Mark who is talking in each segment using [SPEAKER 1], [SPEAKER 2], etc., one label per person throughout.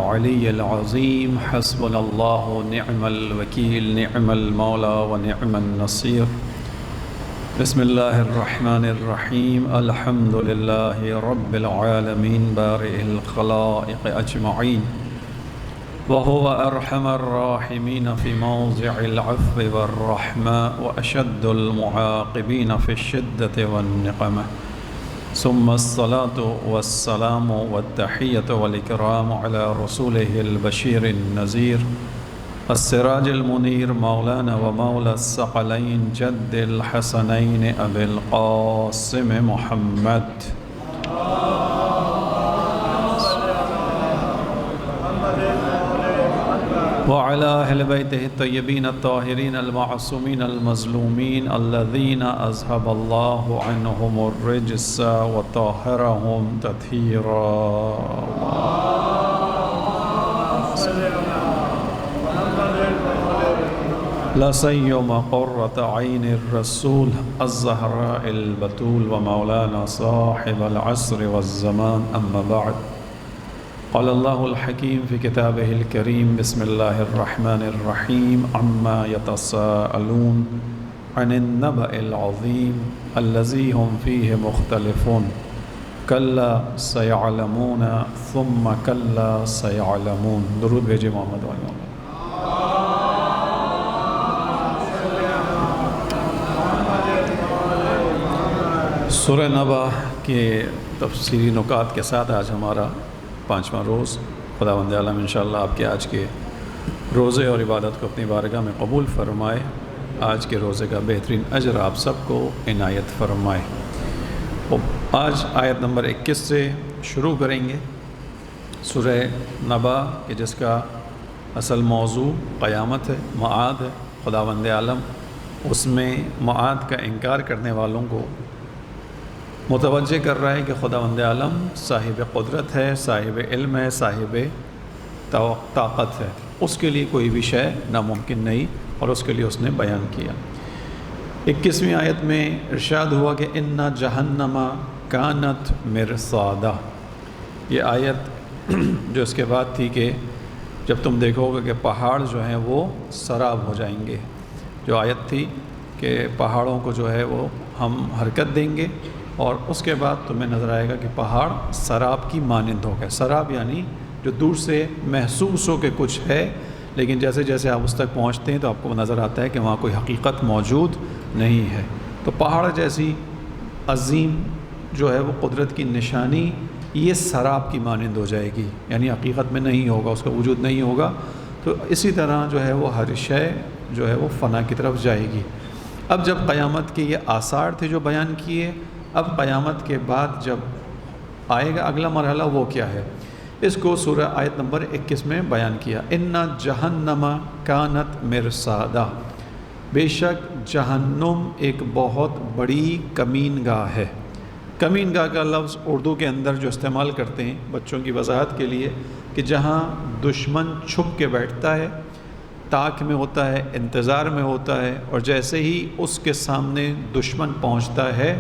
[SPEAKER 1] العلی العظیم حسبنا اللہ نعم الوکیل نعم المولا و نعم النصیر بسم اللہ الرحمن الرحیم الحمد للہ رب العالمین بارئ الخلائق اجمعین وهو ارحم الراحمین فی موضع العفو والرحمہ واشد المعاقبین فی الشدة والنقمہ ثم الصلاة والسلام والتحية والإكرام على رسوله البشير النذير السراج المنير مولانا ومولى الثقلين جد الحسنين أبي القاسم محمد وعلى أهل بيته الطيبين الطاهرين المعصومين المظلومين الذين أذهب الله عنهم الرجس وطهرهم تطهيرا لا سيما قرة عين الرسول الزهراء البتول ومولانا صاحب العصر والزمان أما بعد قال الله الحكيم في كتابه الكريم بسم الله الرحمن الرحيم عما يتساءلون عن النبأ العظيم الذي هم فيه مختلفون كلا سيعلمون ثم كلا سيعلمون درود بھیجے محمد وعلى محمد. سورہ نبأ کے تفسیری نکات کے ساتھ آج ہمارا 5واں روز. خداوند عالم انشاءاللہ آپ کے آج کے روزے اور عبادت کو اپنی بارگاہ میں قبول فرمائے. آج کے روزے کا بہترین اجر آپ سب کو عنایت فرمائے. آج آیت نمبر 21 سے شروع کریں گے سورہ نبأ کہ جس کا اصل موضوع قیامت ہے، معاد ہے. خداوند عالم اس میں معاد کا انکار کرنے والوں کو متوجہ کر رہا ہے کہ خداوند عالم صاحب قدرت ہے، صاحب علم ہے، صاحب طاقت ہے. اس کے لیے کوئی بھی شے ناممکن نہیں اور اس کے لیے اس نے بیان کیا. 21ویں آیت میں ارشاد ہوا کہ اِنَّ جَهَنَّمَ كَانَتْ مِرْصَادًا. یہ آیت جو اس کے بعد تھی کہ جب تم دیکھو گے کہ پہاڑ جو ہیں وہ سراب ہو جائیں گے. جو آیت تھی کہ پہاڑوں کو جو ہے وہ ہم حرکت دیں گے اور اس کے بعد تمہیں نظر آئے گا کہ پہاڑ سراب کی مانند ہو گئے. سراب یعنی جو دور سے محسوس ہو کہ کچھ ہے لیکن جیسے جیسے آپ اس تک پہنچتے ہیں تو آپ کو نظر آتا ہے کہ وہاں کوئی حقیقت موجود نہیں ہے. تو پہاڑ جیسی عظیم جو ہے وہ قدرت کی نشانی یہ سراب کی مانند ہو جائے گی، یعنی حقیقت میں نہیں ہوگا، اس کا وجود نہیں ہوگا. تو اسی طرح جو ہے وہ ہر شے جو ہے وہ فنا کی طرف جائے گی. اب جب قیامت کے یہ آثار تھے جو بیان کیے، اب قیامت کے بعد جب آئے گا اگلا مرحلہ وہ کیا ہے، اس کو سورہ آیت نمبر 21 میں بیان کیا. اِنَّ جَهَنَّمَ كَانَتْ مِرْصَادًا. بے شک جہنم ایک بہت بڑی کمین گاہ ہے. کمین گاہ کا لفظ اردو کے اندر جو استعمال کرتے ہیں بچوں کی وضاحت کے لیے کہ جہاں دشمن چھپ کے بیٹھتا ہے، تاک میں ہوتا ہے، انتظار میں ہوتا ہے، اور جیسے ہی اس کے سامنے دشمن پہنچتا ہے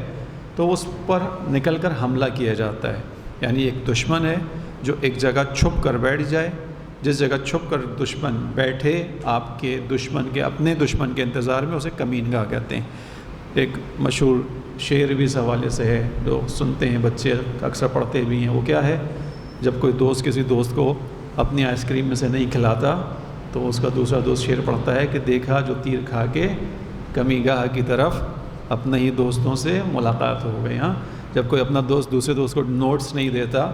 [SPEAKER 1] تو اس پر نکل کر حملہ کیا جاتا ہے. یعنی ایک دشمن ہے جو ایک جگہ چھپ کر بیٹھ جائے. جس جگہ چھپ کر دشمن بیٹھے آپ کے دشمن کے اپنے دشمن کے انتظار میں، اسے کمین گاہ کہتے ہیں. ایک مشہور شعر بھی اس حوالے سے ہے جو سنتے ہیں بچے، اکثر پڑھتے بھی ہیں. وہ کیا ہے، جب کوئی دوست کسی دوست کو اپنی آئس کریم میں سے نہیں کھلاتا تو اس کا دوسرا دوست شعر پڑھتا ہے کہ دیکھا جو تیر کھا کے کمین گاہ کی طرف اپنے ہی دوستوں سے ملاقات ہو گئی. ہاں، جب کوئی اپنا دوست دوسرے دوست کو نوٹس نہیں دیتا،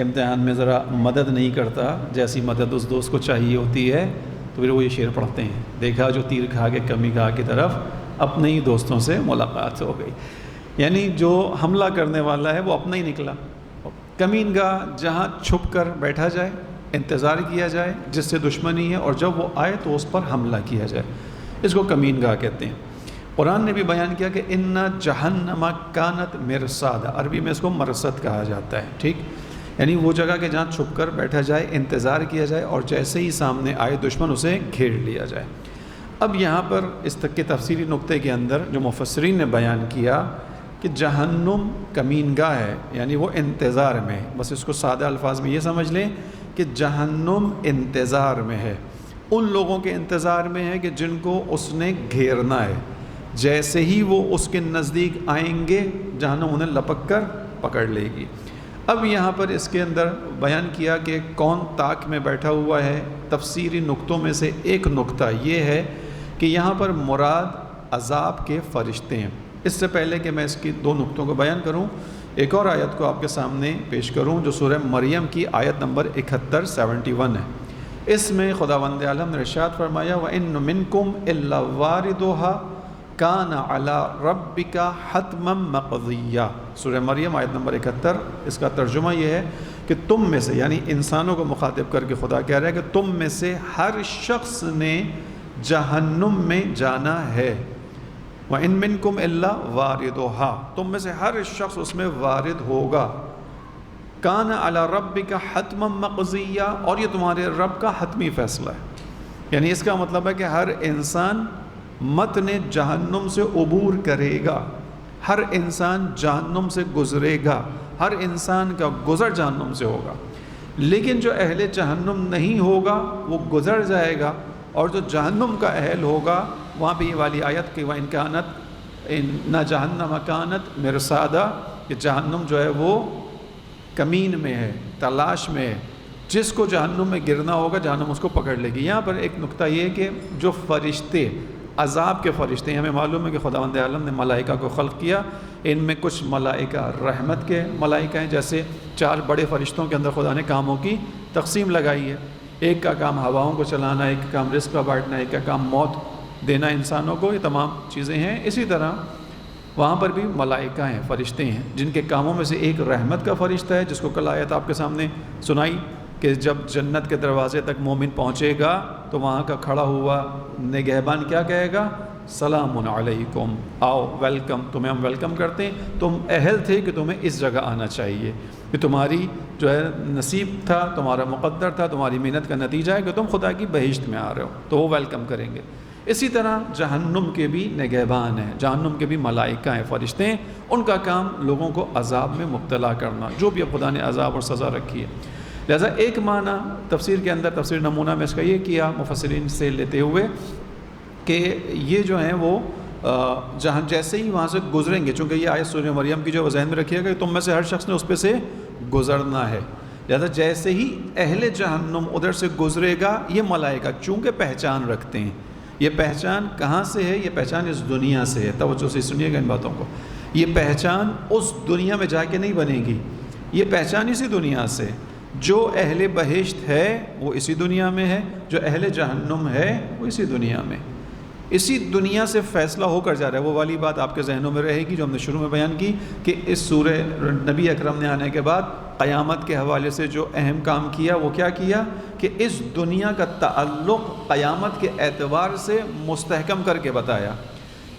[SPEAKER 1] امتحان میں ذرا مدد نہیں کرتا جیسی مدد اس دوست کو چاہیے ہوتی ہے، تو پھر وہ یہ شعر پڑھتے ہیں، دیکھا جو تیر کھا کے کمین گاہ کی طرف اپنے ہی دوستوں سے ملاقات ہو گئی. یعنی جو حملہ کرنے والا ہے وہ اپنا ہی نکلا. کمین گاہ جہاں چھپ کر بیٹھا جائے، انتظار کیا جائے، جس سے دشمنی ہے، اور جب وہ آئے تو اس پر حملہ کیا جائے، اس کو کمین گاہ کہتے ہیں. قرآن نے بھی بیان کیا کہ اِنَّ جَهَنَّمَ كَانَتْ مِرْصَادًا. عربی میں اس کو مرصد کہا جاتا ہے. ٹھیک، یعنی وہ جگہ کہ جہاں چھپ کر بیٹھا جائے، انتظار کیا جائے، اور جیسے ہی سامنے آئے دشمن اسے گھیر لیا جائے. اب یہاں پر اس تک کے تفصیلی نقطے کے اندر جو مفسرین نے بیان کیا کہ جہنم کمین گاہ ہے، یعنی وہ انتظار میں. بس اس کو سادہ الفاظ میں یہ سمجھ لیں کہ جہنم انتظار میں ہے، ان لوگوں کے انتظار میں ہے کہ جن کو اس نے گھیرنا ہے، جیسے ہی وہ اس کے نزدیک آئیں گے جہنم انہیں لپک کر پکڑ لے گی۔ اب یہاں پر اس کے اندر بیان کیا کہ کون طاق میں بیٹھا ہوا ہے۔ تفسیری نقطوں میں سے ایک نقطہ یہ ہے کہ یہاں پر مراد عذاب کے فرشتے ہیں۔ اس سے پہلے کہ میں اس کی دو نقطوں کو بیان کروں، ایک اور آیت کو آپ کے سامنے پیش کروں جو سورہ مریم کی آیت نمبر 71 ہے۔ اس میں خداوند عالم نے ارشاد فرمایا وَإِنَّ مِنْكُمْ إِلَّا وَارِدُهَا کان علی ربک حتما مقضیہ۔ سورہ مریم آیت نمبر 71، اس کا ترجمہ یہ ہے کہ تم میں سے، یعنی انسانوں کو مخاطب کر کے خدا کہہ رہا ہے کہ تم میں سے ہر شخص نے جہنم میں جانا ہے۔ وَإِن مِّنكُمْ إِلَّا وَارِدُهَا، تم میں سے ہر شخص اس میں وارد ہوگا۔ کان علی ربک حتما مقضیہ، اور یہ تمہارے رب کا حتمی فیصلہ ہے۔ یعنی اس کا مطلب ہے کہ ہر انسان متن جہنم سے عبور کرے گا، ہر انسان جہنم سے گزرے گا، ہر انسان کا گزر جہنم سے ہوگا۔ لیکن جو اہل جہنم نہیں ہوگا وہ گزر جائے گا، اور جو جہنم کا اہل ہوگا وہاں پہ یہ والی آیت کہ وَإِن كَانَتْ إِنَّ جَهَنَّمَ كَانَتْ مِرْصَادًا، کہ جہنم جو ہے وہ کمین میں ہے، تلاش میں ہے، جس کو جہنم میں گرنا ہوگا جہنم اس کو پکڑ لے گی۔ یہاں پر ایک نقطہ یہ ہے کہ جو فرشتے عذاب کے فرشتے ہیں، ہمیں معلوم ہے کہ خداوند عالم نے ملائکہ کو خلق کیا، ان میں کچھ ملائکہ رحمت کے ملائکہ ہیں، جیسے 4 بڑے فرشتوں کے اندر خدا نے کاموں کی تقسیم لگائی ہے۔ ایک کا کام ہواؤں کو چلانا، ایک کا کام رزق کا بانٹنا، ایک کا کام موت دینا انسانوں کو، یہ تمام چیزیں ہیں۔ اسی طرح وہاں پر بھی ملائکہ ہیں، فرشتے ہیں، جن کے کاموں میں سے ایک رحمت کا فرشتہ ہے، جس کو کل آیت آپ کے سامنے سنائی کہ جب جنت کے دروازے تک مومن پہنچے گا تو وہاں کا کھڑا ہوا نگہبان کیا کہے گا؟ سلام علیکم، آؤ، ویلکم، تمہیں ہم ویلکم کرتے ہیں، تم اہل تھے کہ تمہیں اس جگہ آنا چاہیے، کہ تمہاری جو ہے نصیب تھا، تمہارا مقدر تھا، تمہاری محنت کا نتیجہ ہے کہ تم خدا کی بہشت میں آ رہے ہو، تو وہ ویلکم کریں گے۔ اسی طرح جہنم کے بھی نگہبان ہیں، جہنم کے بھی ملائکہ ہیں، فرشتے ہیں، ان کا کام لوگوں کو عذاب میں مبتلا کرنا، جو بھی اب خدا نے عذاب اور سزا رکھی ہے۔ لہذا ایک معنی تفسیر کے اندر، تفسیر نمونہ میں اس کا یہ کیا مفسرین سے لیتے ہوئے کہ یہ جو ہیں وہ جہاں جیسے ہی وہاں سے گزریں گے، چونکہ یہ آیت سورہ مریم کی جو ذہن میں رکھیے گا کہ تم میں سے ہر شخص نے اس پہ سے گزرنا ہے، لہذا جیسے ہی اہل جہنم ادھر سے گزرے گا، یہ ملائکہ چونکہ پہچان رکھتے ہیں، یہ پہچان کہاں سے ہے؟ یہ پہچان اس دنیا سے ہے، توجہ سے سنیے گا ان باتوں کو۔ یہ پہچان اس دنیا میں جا کے نہیں بنے گی، یہ پہچان اسی دنیا سے، جو اہل بہشت ہے وہ اسی دنیا میں ہے، جو اہل جہنم ہے وہ اسی دنیا میں، اسی دنیا سے فیصلہ ہو کر جا رہا ہے۔ وہ والی بات آپ کے ذہنوں میں رہے گی جو ہم نے شروع میں بیان کی کہ اس سورہ نبی اکرم نے آنے کے بعد قیامت کے حوالے سے جو اہم کام کیا وہ کیا کیا کہ اس دنیا کا تعلق قیامت کے اعتبار سے مستحکم کر کے بتایا۔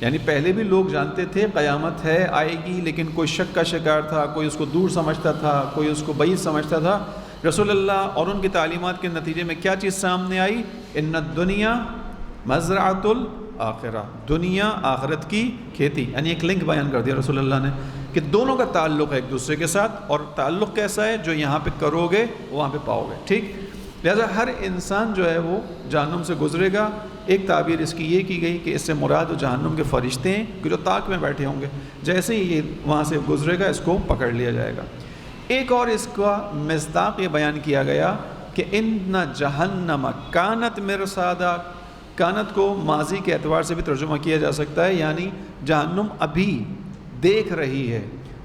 [SPEAKER 1] یعنی پہلے بھی لوگ جانتے تھے قیامت ہے، آئے گی، لیکن کوئی شک کا شکار تھا، کوئی اس کو دور سمجھتا تھا، کوئی اس کو بعید سمجھتا تھا۔ رسول اللہ اور ان کی تعلیمات کے نتیجے میں کیا چیز سامنے آئی؟ ان الدنیا مزرعۃ الآخرہ، دنیا آخرت کی کھیتی، یعنی ایک لنک بیان کر دیا رسول اللہ نے کہ دونوں کا تعلق ہے ایک دوسرے کے ساتھ، اور تعلق کیسا ہے؟ جو یہاں پہ کرو گے وہاں پہ پاؤ گے، ٹھیک؟ لہذا ہر انسان جو ہے وہ جہنم سے گزرے گا۔ ایک تعبیر اس کی یہ کی گئی کہ اس سے مراد جہنم کے فرشتے ہیں کہ جو طاق میں بیٹھے ہوں گے، جیسے ہی یہ وہاں سے گزرے گا اس کو پکڑ لیا جائے گا۔ ایک اور اس کا مصداق یہ بیان کیا گیا کہ ان جہنم کانت مرصادا، کانت کو ماضی کے اعتبار سے بھی ترجمہ کیا جا سکتا ہے، یعنی جہنم ابھی دیکھ رہی ہے،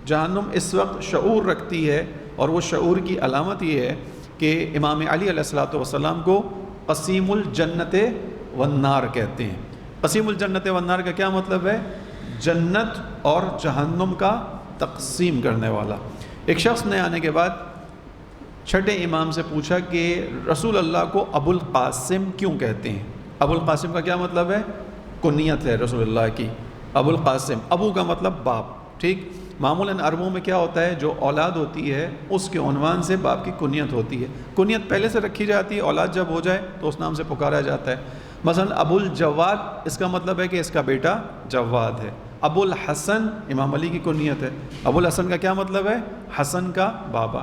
[SPEAKER 1] جہنم اس وقت شعور رکھتی ہے، اور وہ شعور کی علامت یہ ہے کہ امام علی علیہ الصلوۃ والسلام کو قسیم الجنت والنار کہتے ہیں۔ قسیم الجنت والنار کا کیا مطلب ہے؟ جنت اور جہنم کا تقسیم کرنے والا۔ ایک شخص نے آنے کے بعد چھٹے امام سے پوچھا کہ رسول اللہ کو ابو القاسم کیوں کہتے ہیں؟ ابو القاسم کا کیا مطلب ہے؟ کنیت ہے رسول اللہ کی، ابو القاسم، ابو کا مطلب باپ، ٹھیک؟ معمولاً عربوں میں کیا ہوتا ہے، جو اولاد ہوتی ہے اس کے عنوان سے باپ کی کنیت ہوتی ہے، کنیت پہلے سے رکھی جاتی ہے، اولاد جب ہو جائے تو اس نام سے پکارا جاتا ہے۔ مثلا ابو الجواد، اس کا مطلب ہے کہ اس کا بیٹا جواد ہے۔ ابو الحسن امام علی کی کنیت ہے، ابو الحسن کا کیا مطلب ہے؟ حسن کا بابا۔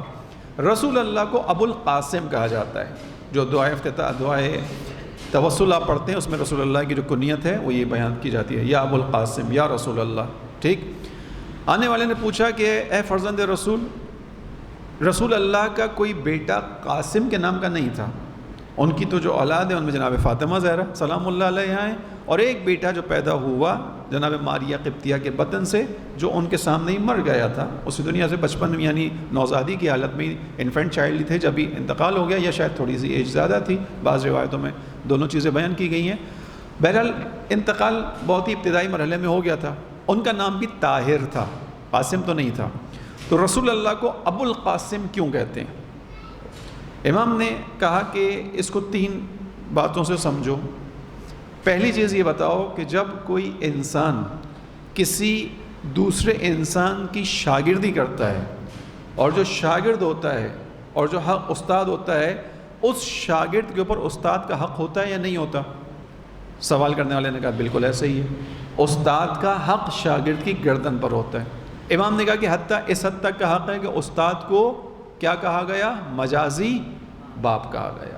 [SPEAKER 1] رسول اللہ کو ابو القاسم کہا جاتا ہے. جو دعائے توسل آپ پڑھتے ہیں اس میں رسول اللہ کی جو کنیت ہے وہ یہ بیان کی جاتی ہے، یا ابو القاسم یا رسول اللہ. ٹھیک. آنے والے نے پوچھا کہ اے فرزند رسول اللہ کا کوئی بیٹا قاسم کے نام کا نہیں تھا؟ ان کی تو جو اولاد ہے ان میں جناب فاطمہ زہرا سلام اللہ علیہ ہیں، اور ایک بیٹا جو پیدا ہوا جناب ماریہ قبطیہ کے بطن سے، جو ان کے سامنے ہی مر گیا تھا اسی دنیا سے بچپن میں، یعنی نوزادی کی حالت میں، انفینٹ چائلڈ تھے جب ہی انتقال ہو گیا، یا شاید تھوڑی سی ایج زیادہ تھی، بعض روایتوں میں دونوں چیزیں بیان کی گئی ہیں. بہرحال انتقال بہت ہی ابتدائی مرحلے میں ہو گیا تھا. ان کا نام بھی طاہر تھا، قاسم تو نہیں تھا. تو رسول اللہ کو ابو القاسم کیوں کہتے ہیں؟ امام نے کہا کہ اس کو 3 باتوں سے سمجھو. پہلی چیز یہ بتاؤ کہ جب کوئی انسان کسی دوسرے انسان کی شاگردی کرتا ہے، اور جو شاگرد ہوتا ہے اور جو حق استاد ہوتا ہے، اس شاگرد کے اوپر استاد کا حق ہوتا ہے یا نہیں ہوتا؟ سوال کرنے والے نے کہا بالکل ایسا ہی ہے، استاد کا حق شاگرد کی گردن پر ہوتا ہے. امام نے کہا کہ حتیٰ اس حد تک کا حق ہے کہ استاد کو کیا کہا گیا؟ مجازی باپ کہا گیا.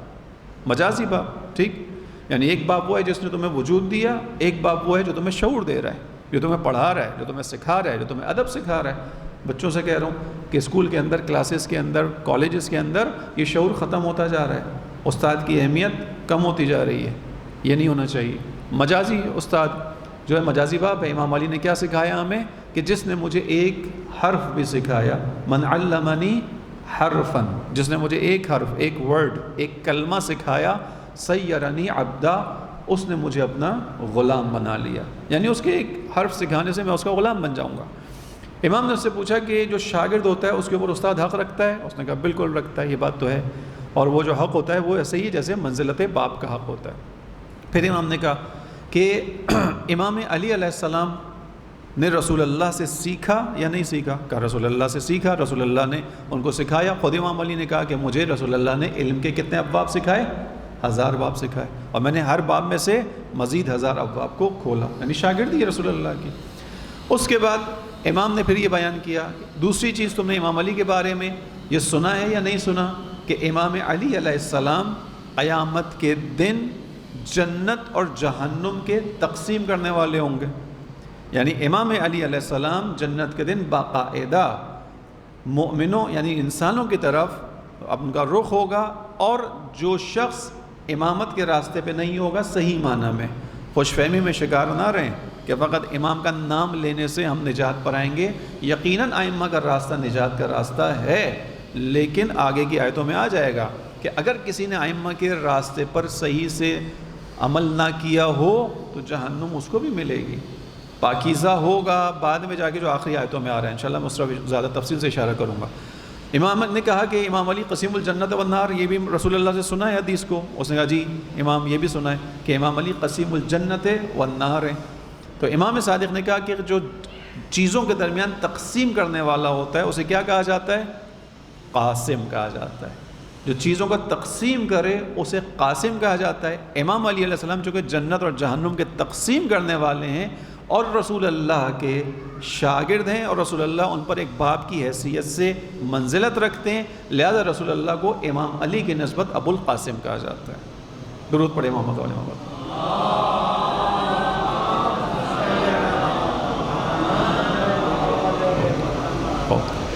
[SPEAKER 1] مجازی باپ. ٹھیک. یعنی ایک باپ وہ ہے جس نے تمہیں وجود دیا، ایک باپ وہ ہے جو تمہیں شعور دے رہا ہے، جو تمہیں پڑھا رہا ہے، جو تمہیں سکھا رہا ہے، جو تمہیں ادب سکھا رہا ہے. بچوں سے کہہ رہا ہوں کہ اسکول کے اندر، کلاسز کے اندر، کالجز کے اندر یہ شعور ختم ہوتا جا رہا ہے، استاد کی اہمیت کم ہوتی جا رہی ہے. یہ نہیں ہونا چاہیے. مجازی استاد جو ہے مجازی باپ ہے. امام علی نے کیا سکھایا ہمیں؟ کہ جس نے مجھے ایک حرف بھی سکھایا، من علمنی حرفا، جس نے مجھے ایک حرف، ایک ورڈ، ایک کلمہ سکھایا، سیرنی عبدا، اس نے مجھے اپنا غلام بنا لیا. یعنی اس کے ایک حرف سکھانے سے میں اس کا غلام بن جاؤں گا. امام نے اس سے پوچھا کہ جو شاگرد ہوتا ہے اس کے اوپر استاد حق رکھتا ہے؟ اس نے کہا بالکل رکھتا ہے، یہ بات تو ہے. اور وہ جو حق ہوتا ہے وہ ایسے ہی جیسے منزلت باپ کا حق ہوتا ہے. پھر امام نے کہا کہ امام علی علیہ السلام نے رسول اللہ سے سیکھا یا نہیں سیکھا؟ کہا رسول اللہ سے سیکھا، رسول اللہ نے ان کو سکھایا. خود امام علی نے کہا کہ مجھے رسول اللہ نے علم کے کتنے ابواب سکھائے؟ 1000 باب سکھائے، اور میں نے ہر باب میں سے مزید 1000 ابواب کو کھولا. یعنی شاگردی ہے رسول اللہ کی. اس کے بعد امام نے پھر یہ بیان کیا، دوسری چیز تم نے امام علی کے بارے میں یہ سنا ہے یا نہیں سنا کہ امام علی علیہ السلام قیامت کے دن جنت اور جہنم کے تقسیم کرنے والے ہوں گے. یعنی امام علی علیہ السلام جنت کے دن باقاعدہ مؤمنوں یعنی انسانوں کی طرف ان کا رخ ہوگا، اور جو شخص امامت کے راستے پہ نہیں ہوگا، صحیح معنی میں خوش فہمی میں شکار نہ رہیں کہ فقط امام کا نام لینے سے ہم نجات پر آئیں گے. یقیناً ائمہ کا راستہ نجات کا راستہ ہے، لیکن آگے کی آیتوں میں آ جائے گا کہ اگر کسی نے ائمہ کے راستے پر صحیح سے عمل نہ کیا ہو تو جہنم اس کو بھی ملے گی. پاکیزہ ہوگا بعد میں جا کے جو آخری آیتوں میں آ رہا ہے، انشاءاللہ میں اس طرف زیادہ تفصیل سے اشارہ کروں گا. امام نے کہا کہ امام علی قسیم الجنت والنار، یہ بھی رسول اللہ سے سنا ہے حدیث کو؟ اس نے کہا جی امام یہ بھی سنا ہے کہ امام علی قسیم الجنت والنار ہے. تو امام صادق نے کہا کہ جو چیزوں کے درمیان تقسیم کرنے والا ہوتا ہے اسے کیا کہا جاتا ہے؟ قاسم کہا جاتا ہے. جو چیزوں کا تقسیم کرے اسے قاسم کہا جاتا ہے. امام علی علیہ السلام چونکہ جنت اور جہنم کے تقسیم کرنے والے ہیں اور رسول اللہ کے شاگرد ہیں، اور رسول اللہ ان پر ایک باپ کی حیثیت سے منزلت رکھتے ہیں، لہذا رسول اللہ کو امام علی کی نسبت ابو القاسم کہا جاتا ہے. درود پڑھے محمد علیہ محمد.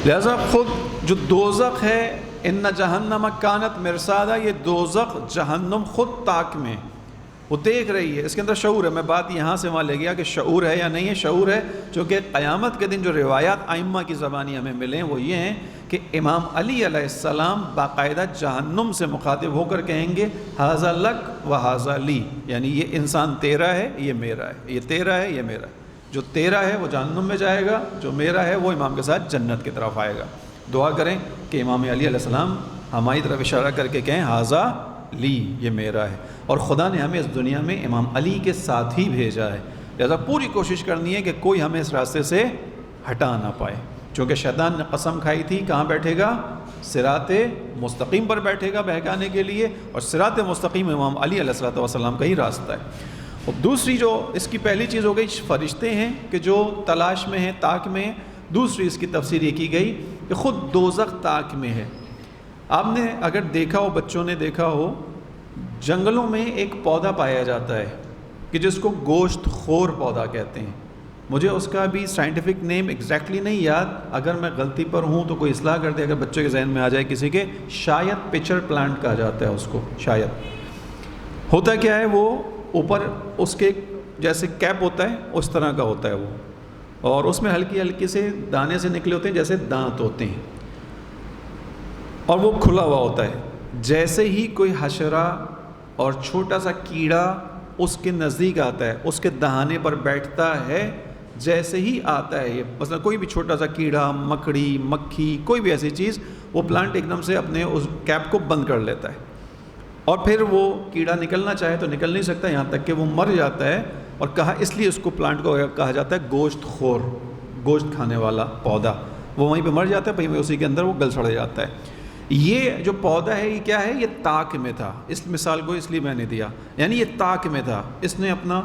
[SPEAKER 1] لہذا خود جو دوزخ ہے، ان جہنم کانت مرصادا، یہ دوزخ جہنم خود طاق میں وہ دیکھ رہی ہے، اس کے اندر شعور ہے. میں بات یہاں سے وہاں لے گیا کہ شعور ہے یا نہیں ہے. شعور ہے، چونکہ قیامت کے دن جو روایات ائمہ کی زبانی ہمیں ملیں وہ یہ ہیں کہ امام علی علیہ السلام باقاعدہ جہنم سے مخاطب ہو کر کہیں گے ھذا لک و ھذا لی، یعنی یہ انسان تیرا ہے، یہ میرا ہے، یہ تیرا ہے، یہ میرا ہے. جو تیرا ہے وہ جہنم میں جائے گا، جو میرا ہے وہ امام کے ساتھ جنت کی طرف آئے گا. دعا کریں کہ امام علی علیہ السلام ہماری طرف اشارہ کر کے کہیں ھذا لی، یہ میرا ہے. اور خدا نے ہمیں اس دنیا میں امام علی کے ساتھ ہی بھیجا ہے، لہذا پوری کوشش کرنی ہے کہ کوئی ہمیں اس راستے سے ہٹا نہ پائے. چونکہ شیطان نے قسم کھائی تھی کہاں بیٹھے گا؟ صراط مستقیم پر بیٹھے گا بہکانے کے لیے، اور صراط مستقیم امام علی علیہ السلام کا ہی راستہ ہے. اور دوسری جو اس کی پہلی چیز ہو گئی فرشتے ہیں کہ جو تلاش میں ہیں، طاق میں ہیں. دوسری اس کی تفسیر یہ کی گئی کہ خود دوزخ طاق میں ہے. آپ نے اگر دیکھا ہو، بچوں نے دیکھا ہو، جنگلوں میں ایک پودا پایا جاتا ہے کہ جس کو گوشت خور پودا کہتے ہیں. مجھے اس کا بھی سائنٹیفک نیم ایگزیکٹلی نہیں یاد، اگر میں غلطی پر ہوں تو کوئی اصلاح کر دے اگر بچوں کے ذہن میں آ جائے کسی کے. شاید پچر پلانٹ کہا جاتا ہے اس کو. شاید ہوتا کیا ہے، وہ اوپر اس کے جیسے کیپ ہوتا ہے اس طرح کا ہوتا ہے وہ، اور اس میں ہلکی ہلکی سے دانے سے نکلے ہوتے ہیں جیسے دانت ہوتے ہیں، اور وہ کھلا ہوا ہوتا ہے. جیسے ہی کوئی حشرہ اور چھوٹا سا کیڑا اس کے نزدیک آتا ہے، اس کے دہانے پر بیٹھتا ہے، جیسے ہی آتا ہے یہ مثلا کوئی بھی چھوٹا سا کیڑا، مکڑی، مکھی، کوئی بھی ایسی چیز، وہ پلانٹ ایک دم سے اپنے اس کیپ کو بند کر لیتا ہے، اور پھر وہ کیڑا نکلنا چاہے تو نکل نہیں سکتا، یہاں تک کہ وہ مر جاتا ہے. اور کہا اس لیے اس کو پلانٹ کو کہا جاتا ہے گوشت خور، گوشت کھانے والا پودا. وہ وہیں پہ مر جاتا ہے، وہیں اسی کے اندر وہ گل سڑ جاتا ہے. یہ جو پودا ہے یہ کیا ہے؟ یہ تاک میں تھا. اس مثال کو اس لیے میں نے دیا، یعنی یہ تاک میں تھا، اس نے اپنا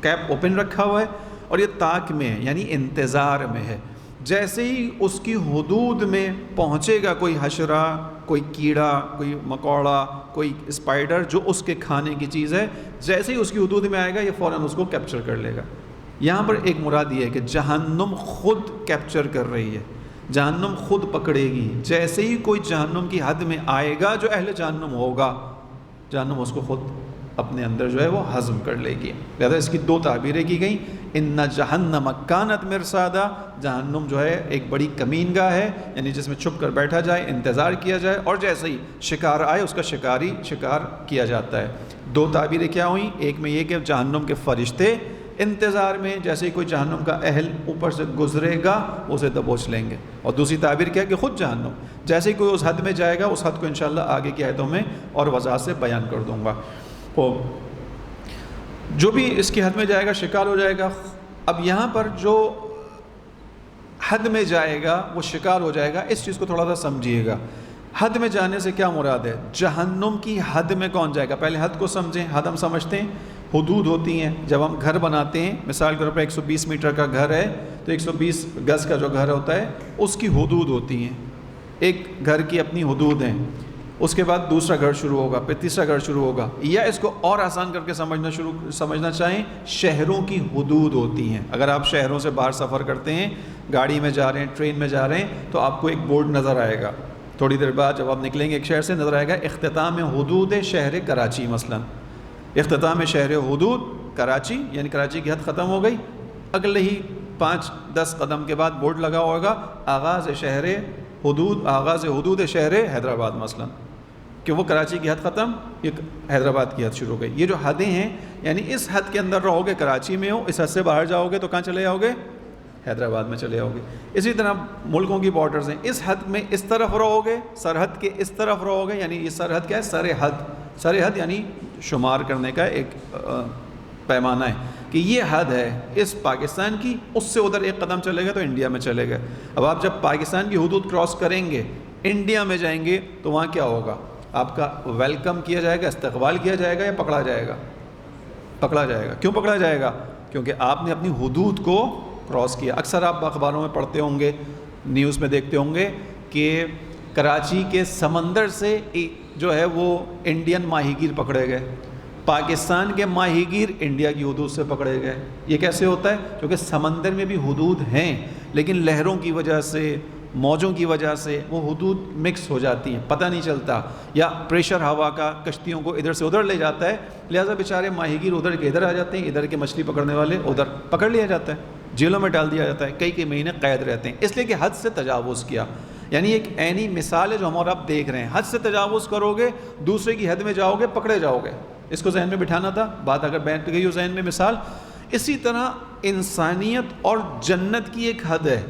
[SPEAKER 1] کیپ اوپن رکھا ہوا ہے اور یہ تاک میں ہے، یعنی انتظار میں ہے. جیسے ہی اس کی حدود میں پہنچے گا کوئی حشرہ، کوئی کیڑا، کوئی مکوڑا، کوئی اسپائڈر جو اس کے کھانے کی چیز ہے، جیسے ہی اس کی حدود میں آئے گا یہ فوراً اس کو کیپچر کر لے گا. یہاں پر ایک مراد یہ ہے کہ جہنم خود کیپچر کر رہی ہے، جہنم خود پکڑے گی. جیسے ہی کوئی جہنم کی حد میں آئے گا جو اہل جہنم ہوگا، جہنم اس کو خود اپنے اندر جو ہے وہ ہضم کر لے گی. لہذا اس کی دو تعبیریں کی گئیں. ان جہنم کانت مرصادا، جہنم جو ہے ایک بڑی کمین گاہ ہے، یعنی جس میں چھپ کر بیٹھا جائے، انتظار کیا جائے، اور جیسے ہی شکار آئے اس کا شکار کیا جاتا ہے. دو تعبیریں کیا ہوئیں؟ ایک میں یہ کہ جہنم کے فرشتے انتظار میں، جیسے ہی کوئی جہنم کا اہل اوپر سے گزرے گا اسے دبوچ لیں گے. اور دوسری تعبیر کیا ہے کہ خود جہنم جیسے ہی کوئی اس حد میں جائے گا، اس حد کو انشاءاللہ آگے کی آیتوں میں اور وضاحت سے بیان کر دوں گا. جو بھی اس کی حد میں جائے گا شکار ہو جائے گا. اب یہاں پر جو حد میں جائے گا وہ شکار ہو جائے گا، اس چیز کو تھوڑا سا سمجھیے گا. حد میں جانے سے کیا مراد ہے؟ جہنم کی حد میں کون جائے گا؟ پہلے حد کو سمجھیں. حد ہم سمجھتے ہیں حدود ہوتی ہیں. جب ہم گھر بناتے ہیں، مثال کے طور پر 120 میٹر کا گھر ہے تو 120 گز کا جو گھر ہوتا ہے اس کی حدود ہوتی ہیں. ایک گھر کی اپنی حدود ہیں. اس کے بعد دوسرا گھر شروع ہوگا، پھر تیسرا گھر شروع ہوگا. یا اس کو اور آسان کر کے سمجھنا چاہیں، شہروں کی حدود ہوتی ہیں. اگر آپ شہروں سے باہر سفر کرتے ہیں، گاڑی میں جا رہے ہیں، ٹرین میں جا رہے ہیں، تو آپ کو ایک بورڈ نظر آئے گا. تھوڑی دیر بعد جب آپ نکلیں گے ایک شہر سے، نظر آئے گا اختتام حدود شہر کراچی. مثلا اختتام شہر حدود کراچی، یعنی کراچی کی حد ختم ہو گئی. اگلے ہی 5-10 قدم کے بعد بورڈ لگا ہوگا آغاز حدود شہر حیدرآباد مثلا، کہ وہ کراچی کی حد ختم، یہ حیدرآباد کی حد شروع ہو گئی. یہ جو حدیں ہیں، یعنی اس حد کے اندر رہو گے کراچی میں ہو، اس حد سے باہر جاؤ گے تو کہاں چلے جاؤ گے؟ حیدرآباد میں چلے جاؤ گے. اسی طرح ملکوں کی بارڈرز ہیں. اس حد میں اس طرف رہو گے، سرحد کے اس طرف رہو گے، یعنی یہ سرحد کیا ہے؟ سرحد یعنی شمار کرنے کا ایک پیمانہ ہے کہ یہ حد ہے اس پاکستان کی، اس سے ادھر ایک قدم چلے گا تو انڈیا میں چلے گا. اب آپ جب پاکستان کی حدود کراس کریں گے، انڈیا میں جائیں گے تو وہاں کیا ہوگا؟ آپ کا ویلکم کیا جائے گا، استقبال کیا جائے گا، یا پکڑا جائے گا؟ پکڑا جائے گا. کیوں پکڑا جائے گا؟ کیونکہ آپ نے اپنی حدود کو کراس کیا. اکثر آپ اخباروں میں پڑھتے ہوں گے، نیوز میں دیکھتے ہوں گے کہ کراچی کے سمندر سے جو ہے وہ انڈین ماہی گیر پکڑے گئے، پاکستان کے ماہی گیر انڈیا کی حدود سے پکڑے گئے. یہ کیسے ہوتا ہے؟ کیونکہ سمندر میں بھی حدود ہیں، لیکن لہروں کی وجہ سے، موجوں کی وجہ سے وہ حدود مکس ہو جاتی ہیں، پتہ نہیں چلتا، یا پریشر ہوا کا کشتیوں کو ادھر سے ادھر لے جاتا ہے. لہٰذا بیچارے ماہی گیر ادھر کے ادھر آ جاتے ہیں، ادھر کے مچھلی پکڑنے والے ادھر پکڑ لیا جاتا ہے، جیلوں میں ڈال دیا جاتا ہے، کئی مہینے قید رہتے ہیں، اس لیے کہ حد سے تجاوز کیا. یعنی ایک عینی مثال ہے جو ہم اور آپ دیکھ رہے ہیں. حد سے تجاوز کرو گے، دوسرے کی حد میں جاؤ گے، پکڑے جاؤ گے. اس کو ذہن میں بٹھانا تھا، بات اگر بیٹھ گئی ہو ذہن میں مثال. اسی طرح انسانیت اور جنت کی ایک حد ہے.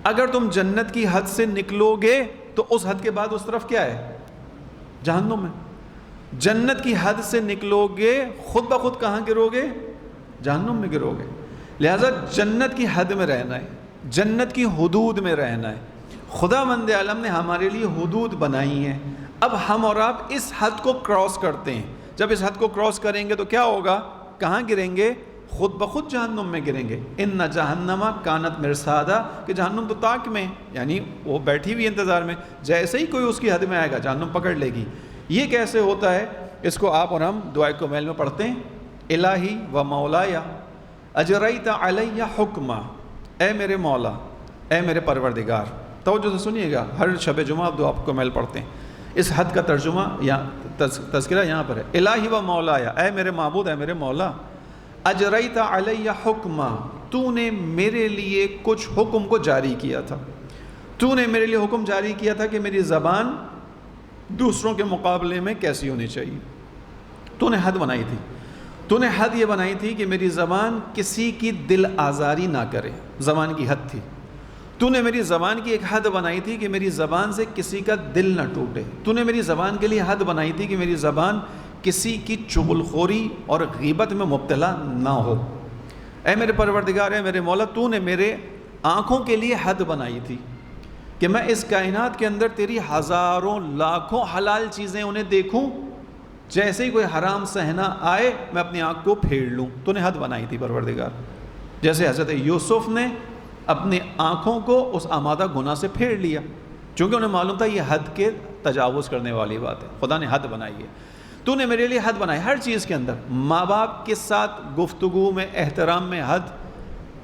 [SPEAKER 1] اگر تم جنت کی حد سے نکلو گے تو اس حد کے بعد اس طرف کیا ہے؟ جہنم ہے. جنت کی حد سے نکلو گے خود بخود کہاں گرو گے؟ جہنم میں گرو گے. لہذا جنت کی حد میں رہنا ہے، جنت کی حدود میں رہنا ہے. خداوند عالم نے ہمارے لیے حدود بنائی ہیں. اب ہم اور آپ اس حد کو کراس کرتے ہیں. جب اس حد کو کراس کریں گے تو کیا ہوگا؟ کہاں گریں گے؟ خود بخود جہنم میں گریں گے۔ ان جہنم کانت مرصادا، کہ جہنم تو طاق میں، یعنی وہ بیٹھی ہوئی انتظار میں، جیسے ہی کوئی اس کی حد میں آئے گا جہنم پکڑ لے گی۔ یہ کیسے ہوتا ہے؟ اس کو آپ اور ہم دعائے کمیل میں پڑھتے ہیں، الہی و مولایا اجریت علی حکما، اے میرے مولا، اے میرے پروردگار۔ توجہ سے سنیے گا، ہر شب جمعہ آپ دعا کمیل پڑھتے ہیں۔ اس حد کا ترجمہ یا تذکرہ یہاں پر ہے، الہی و مولایا، اے میرے معبود، اے میرے مولا، اجریت علی حکما، تو نے میرے لیے کچھ حکم کو جاری کیا تھا، تو نے میرے لیے حکم جاری کیا تھا کہ میری زبان دوسروں کے مقابلے میں کیسی ہونی چاہیے۔ تو نے حد بنائی تھی، تو نے حد یہ بنائی تھی کہ میری زبان کسی کی دل آزاری نہ کرے، زبان کی حد تھی۔ تو نے میری زبان کی ایک حد بنائی تھی کہ میری زبان سے کسی کا دل نہ ٹوٹے۔ تو نے میری زبان کے لیے حد بنائی تھی کہ میری زبان کسی کی چغل خوری اور غیبت میں مبتلا نہ ہو۔ اے میرے پروردگار، اے میرے مولا، تو نے میرے آنکھوں کے لیے حد بنائی تھی کہ میں اس کائنات کے اندر تیری ہزاروں لاکھوں حلال چیزیں انہیں دیکھوں، جیسے ہی کوئی حرام صحنہ آئے میں اپنی آنکھ کو پھیڑ لوں۔ تو نے حد بنائی تھی پروردگار، جیسے حضرت یوسف نے اپنی آنکھوں کو اس آمادہ گناہ سے پھیڑ لیا، چونکہ انہیں معلوم تھا یہ حد کے تجاوز کرنے والی بات ہے، خدا نے حد بنائی ہے۔ تو نے میرے لیے حد بنائی ہر چیز کے اندر، ماں باپ کے ساتھ گفتگو میں، احترام میں حد،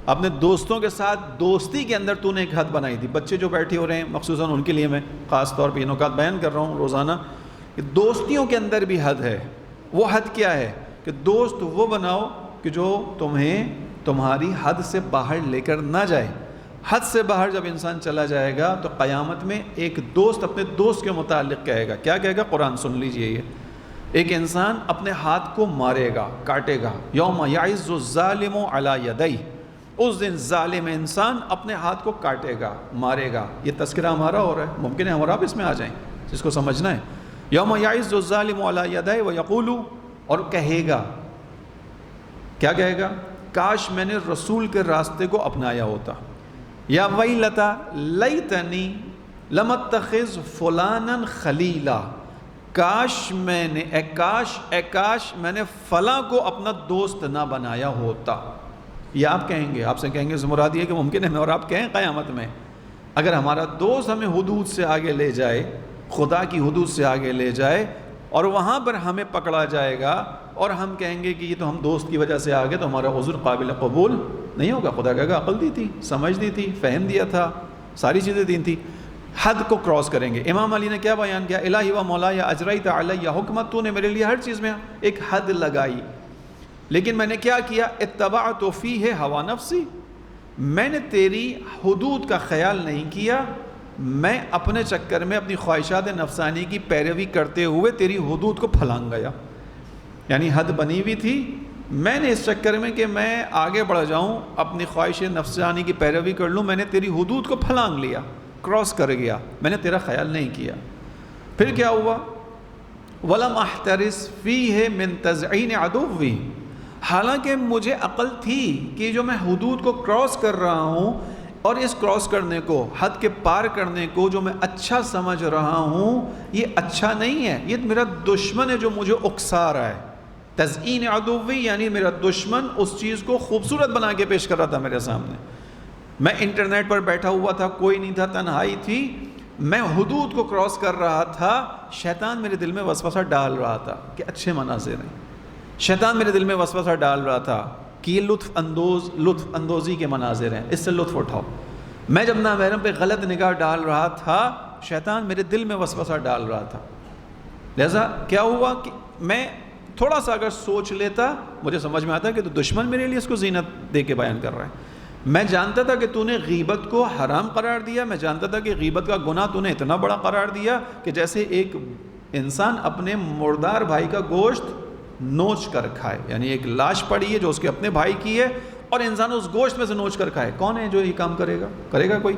[SPEAKER 1] اپنے دوستوں کے ساتھ دوستی کے اندر تو نے ایک حد بنائی تھی۔ بچے جو بیٹھے ہو رہے ہیں مخصوصاً ان کے لیے میں خاص طور پہ یہ نکات بیان کر رہا ہوں روزانہ، کہ دوستیوں کے اندر بھی حد ہے۔ وہ حد کیا ہے؟ کہ دوست وہ بناؤ کہ جو تمہیں تمہاری حد سے باہر لے کر نہ جائے۔ حد سے باہر جب انسان چلا جائے گا تو قیامت میں ایک دوست اپنے دوست کے متعلق کہے گا، کیا کہے گا؟ قرآن سن لیجئے، یہ ایک انسان اپنے ہاتھ کو مارے گا، کاٹے گا، یوم یعض الظالم علی یدیہ، اس دن ظالم انسان اپنے ہاتھ کو کاٹے گا، مارے گا۔ یہ تذکرہ ہمارا ہو رہا ہے، ممکن ہے ہمارا آپ اس میں آ جائیں، جس کو سمجھنا ہے۔ یوم یعض الظالم علی یدیہ ویقول، اور کہے گا، کیا کہے گا؟ کاش میں نے رسول کے راستے کو اپنایا ہوتا، یا ویلتا لیتنی لم اتخذ فلانا خلیلا، کاش میں نے، اے کاش میں نے فلاں کو اپنا دوست نہ بنایا ہوتا۔ یہ آپ کہیں گے، آپ سے کہیں گے، مراد یہ کہ ممکن ہے میں اور آپ کہیں قیامت میں اگر ہمارا دوست ہمیں حدود سے آگے لے جائے، خدا کی حدود سے آگے لے جائے، اور وہاں پر ہمیں پکڑا جائے گا اور ہم کہیں گے کہ یہ تو ہم دوست کی وجہ سے آگے، تو ہمارا عذر قابل قبول نہیں ہوگا۔ خدا کہے گا عقل دی تھی، سمجھ دی تھی، فہم دیا تھا، ساری چیزیں دی تھی۔ حد کو کراس کریں گے۔ امام علی نے کیا بیان کیا؟ الہی و مولایا اجریت علی حکمت، تو نے میرے لیے ہر چیز میں ایک حد لگائی، لیکن میں نے کیا کیا؟ اتبعت فیہ ہوا نفسی، میں نے تیری حدود کا خیال نہیں کیا، میں اپنے چکر میں اپنی خواہشات نفسانی کی پیروی کرتے ہوئے تیری حدود کو پھلانگ گیا۔ یعنی حد بنی ہوئی تھی، میں نے اس چکر میں کہ میں آگے بڑھ جاؤں، اپنی خواہش نفسانی کی پیروی کر لوں، میں نے تیری حدود کو پھلانگ لیا، کراس کر گیا، میں نے تیرا خیال نہیں کیا۔ پھر کیا ہوا؟ وَلَمْ أَحْتَرِسْ فِيهِ مِنْ تَزْعِينِ عَدُوِّ، حالانکہ مجھے عقل تھی کہ جو میں حدود کو کراس کر رہا ہوں، اور اس کراس کرنے کو، حد کے پار کرنے کو جو میں اچھا سمجھ رہا ہوں، یہ اچھا نہیں ہے، یہ میرا دشمن ہے جو مجھے اکسا رہا ہے۔ تزئین عدوی یعنی میرا دشمن اس چیز کو خوبصورت بنا کے پیش کر رہا تھا میرے سامنے۔ میں انٹرنیٹ پر بیٹھا ہوا تھا، کوئی نہیں تھا، تنہائی تھی، میں حدود کو کراس کر رہا تھا، شیطان میرے دل میں وسوسہ ڈال رہا تھا کہ اچھے مناظر ہیں، شیطان میرے دل میں وسوسہ ڈال رہا تھا کہ یہ لطف اندوزی کے مناظر ہیں، اس سے لطف اٹھاؤ۔ میں جب نامحرم پہ غلط نگاہ ڈال رہا تھا، شیطان میرے دل میں وسوسہ ڈال رہا تھا۔ لہذا کیا ہوا کہ میں تھوڑا سا اگر سوچ لیتا، مجھے سمجھ میں آتا کہ تو دشمن میرے لیے اس کو زینت دے کے بیان کر رہا ہے۔ میں جانتا تھا کہ تو نے غیبت کو حرام قرار دیا، میں جانتا تھا کہ غیبت کا گناہ تو نے اتنا بڑا قرار دیا کہ جیسے ایک انسان اپنے مردار بھائی کا گوشت نوچ کر کھائے، یعنی ایک لاش پڑی ہے جو اس کے اپنے بھائی کی ہے اور انسان اس گوشت میں سے نوچ کر کھائے۔ کون ہے جو یہ کام کرے گا کوئی؟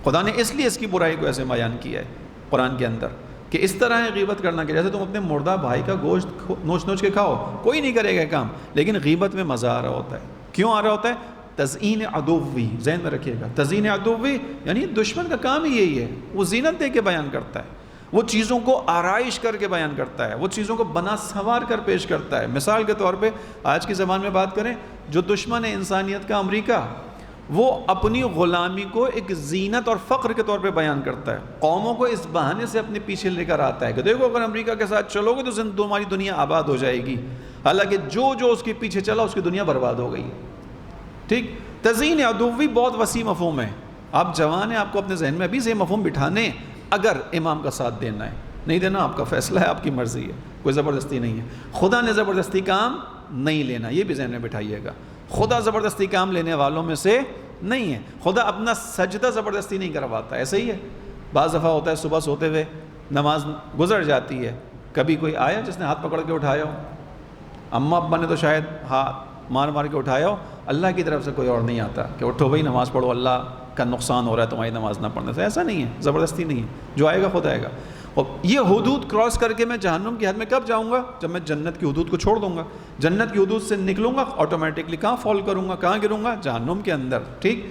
[SPEAKER 1] خدا نے اس لیے اس کی برائی کو ایسے بیان کیا ہے قرآن کے اندر کہ اس طرح ہے غیبت کرنا کہ جیسے تم اپنے مردہ بھائی کا گوشت نوچ کے کھاؤ، کوئی نہیں کرے گا کام، لیکن غیبت میں مزہ آ رہا ہوتا ہے۔ کیوں آ رہا ہوتا ہے؟ تزئین عدوی، ذہن میں رکھیے گا، تزئین عدوی یعنی دشمن کا کام ہی یہی ہے، وہ زینت دے کے بیان کرتا ہے، وہ چیزوں کو آرائش کر کے بیان کرتا ہے، وہ چیزوں کو بنا سنوار کر پیش کرتا ہے۔ مثال کے طور پہ آج کی زبان میں بات کریں، جو دشمن ہے انسانیت کا امریکہ، وہ اپنی غلامی کو ایک زینت اور فخر کے طور پہ بیان کرتا ہے، قوموں کو اس بہانے سے اپنے پیچھے لے کر آتا ہے کہ دیکھو اگر امریکہ کے ساتھ چلو گے تو تمہاری دنیا آباد ہو جائے گی، حالانکہ جو اس کے پیچھے چلا اس کی دنیا برباد ہو گئی۔ ٹھیک، تزیین عدوی بہت وسیع مفہوم ہے، آپ جوان ہیں، آپ کو اپنے ذہن میں ابھی سے یہ مفہوم بٹھانے، اگر امام کا ساتھ دینا ہے، نہیں دینا آپ کا فیصلہ ہے، آپ کی مرضی ہے، کوئی زبردستی نہیں ہے۔ خدا نے زبردستی کام نہیں لینا، یہ بھی ذہن میں بٹھائیے گا، خدا زبردستی کام لینے والوں میں سے نہیں ہے، خدا اپنا سجدہ زبردستی نہیں کرواتا، ایسے ہی ہے۔ بعض دفعہ ہوتا ہے صبح سوتے ہوئے نماز گزر جاتی ہے، کبھی کوئی آیا جس نے ہاتھ پکڑ کے اٹھایا ہو، اماں ابا نے تو شاید ہاتھ مار مار کے اٹھایا ہو، اللہ کی طرف سے کوئی اور نہیں آتا کہ اٹھو بھائی نماز پڑھو، اللہ کا نقصان ہو رہا ہے تمہاری نماز نہ پڑھنے سے، ایسا نہیں ہے، زبردستی نہیں ہے، جو آئے گا خود آئے گا۔ اور یہ حدود کراس کر کے میں جہنم کی حد میں کب جاؤں گا؟ جب میں جنت کی حدود کو چھوڑ دوں گا، جنت کی حدود سے نکلوں گا، آٹومیٹکلی کہاں فال کروں گا، کہاں گروں گا؟ جہنم کے اندر۔ ٹھیک،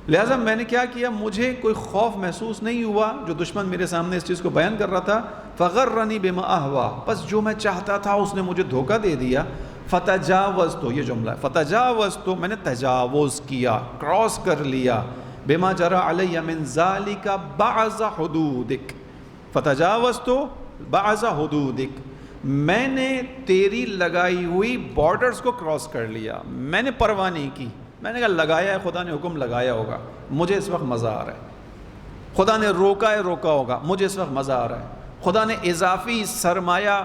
[SPEAKER 1] لہٰذا میں نے کیا کیا، مجھے کوئی خوف محسوس نہیں ہوا، جو دشمن میرے سامنے اس چیز کو بیان کر رہا تھا، فغرنی بما اہوا، بس جو میں چاہتا تھا اس نے مجھے دھوکہ دے دیا، فتجاوزت، یہ جملہ ہے، فتجاوزت، میں نے تجاوز کیا، کراس کر لیا، بما جرى علی من ذلک بعض حدودک، فتجاوزت بعض حدودک، میں نے تیری لگائی ہوئی بارڈرز کو کراس کر لیا، میں نے پرواہ نہیں کی، میں نے کہا لگایا ہے، خدا نے حکم لگایا ہوگا، مجھے اس وقت مزہ آ رہا ہے، خدا نے روکا ہے، روکا ہوگا، مجھے اس وقت مزہ آ رہا ہے، خدا نے اضافی سرمایہ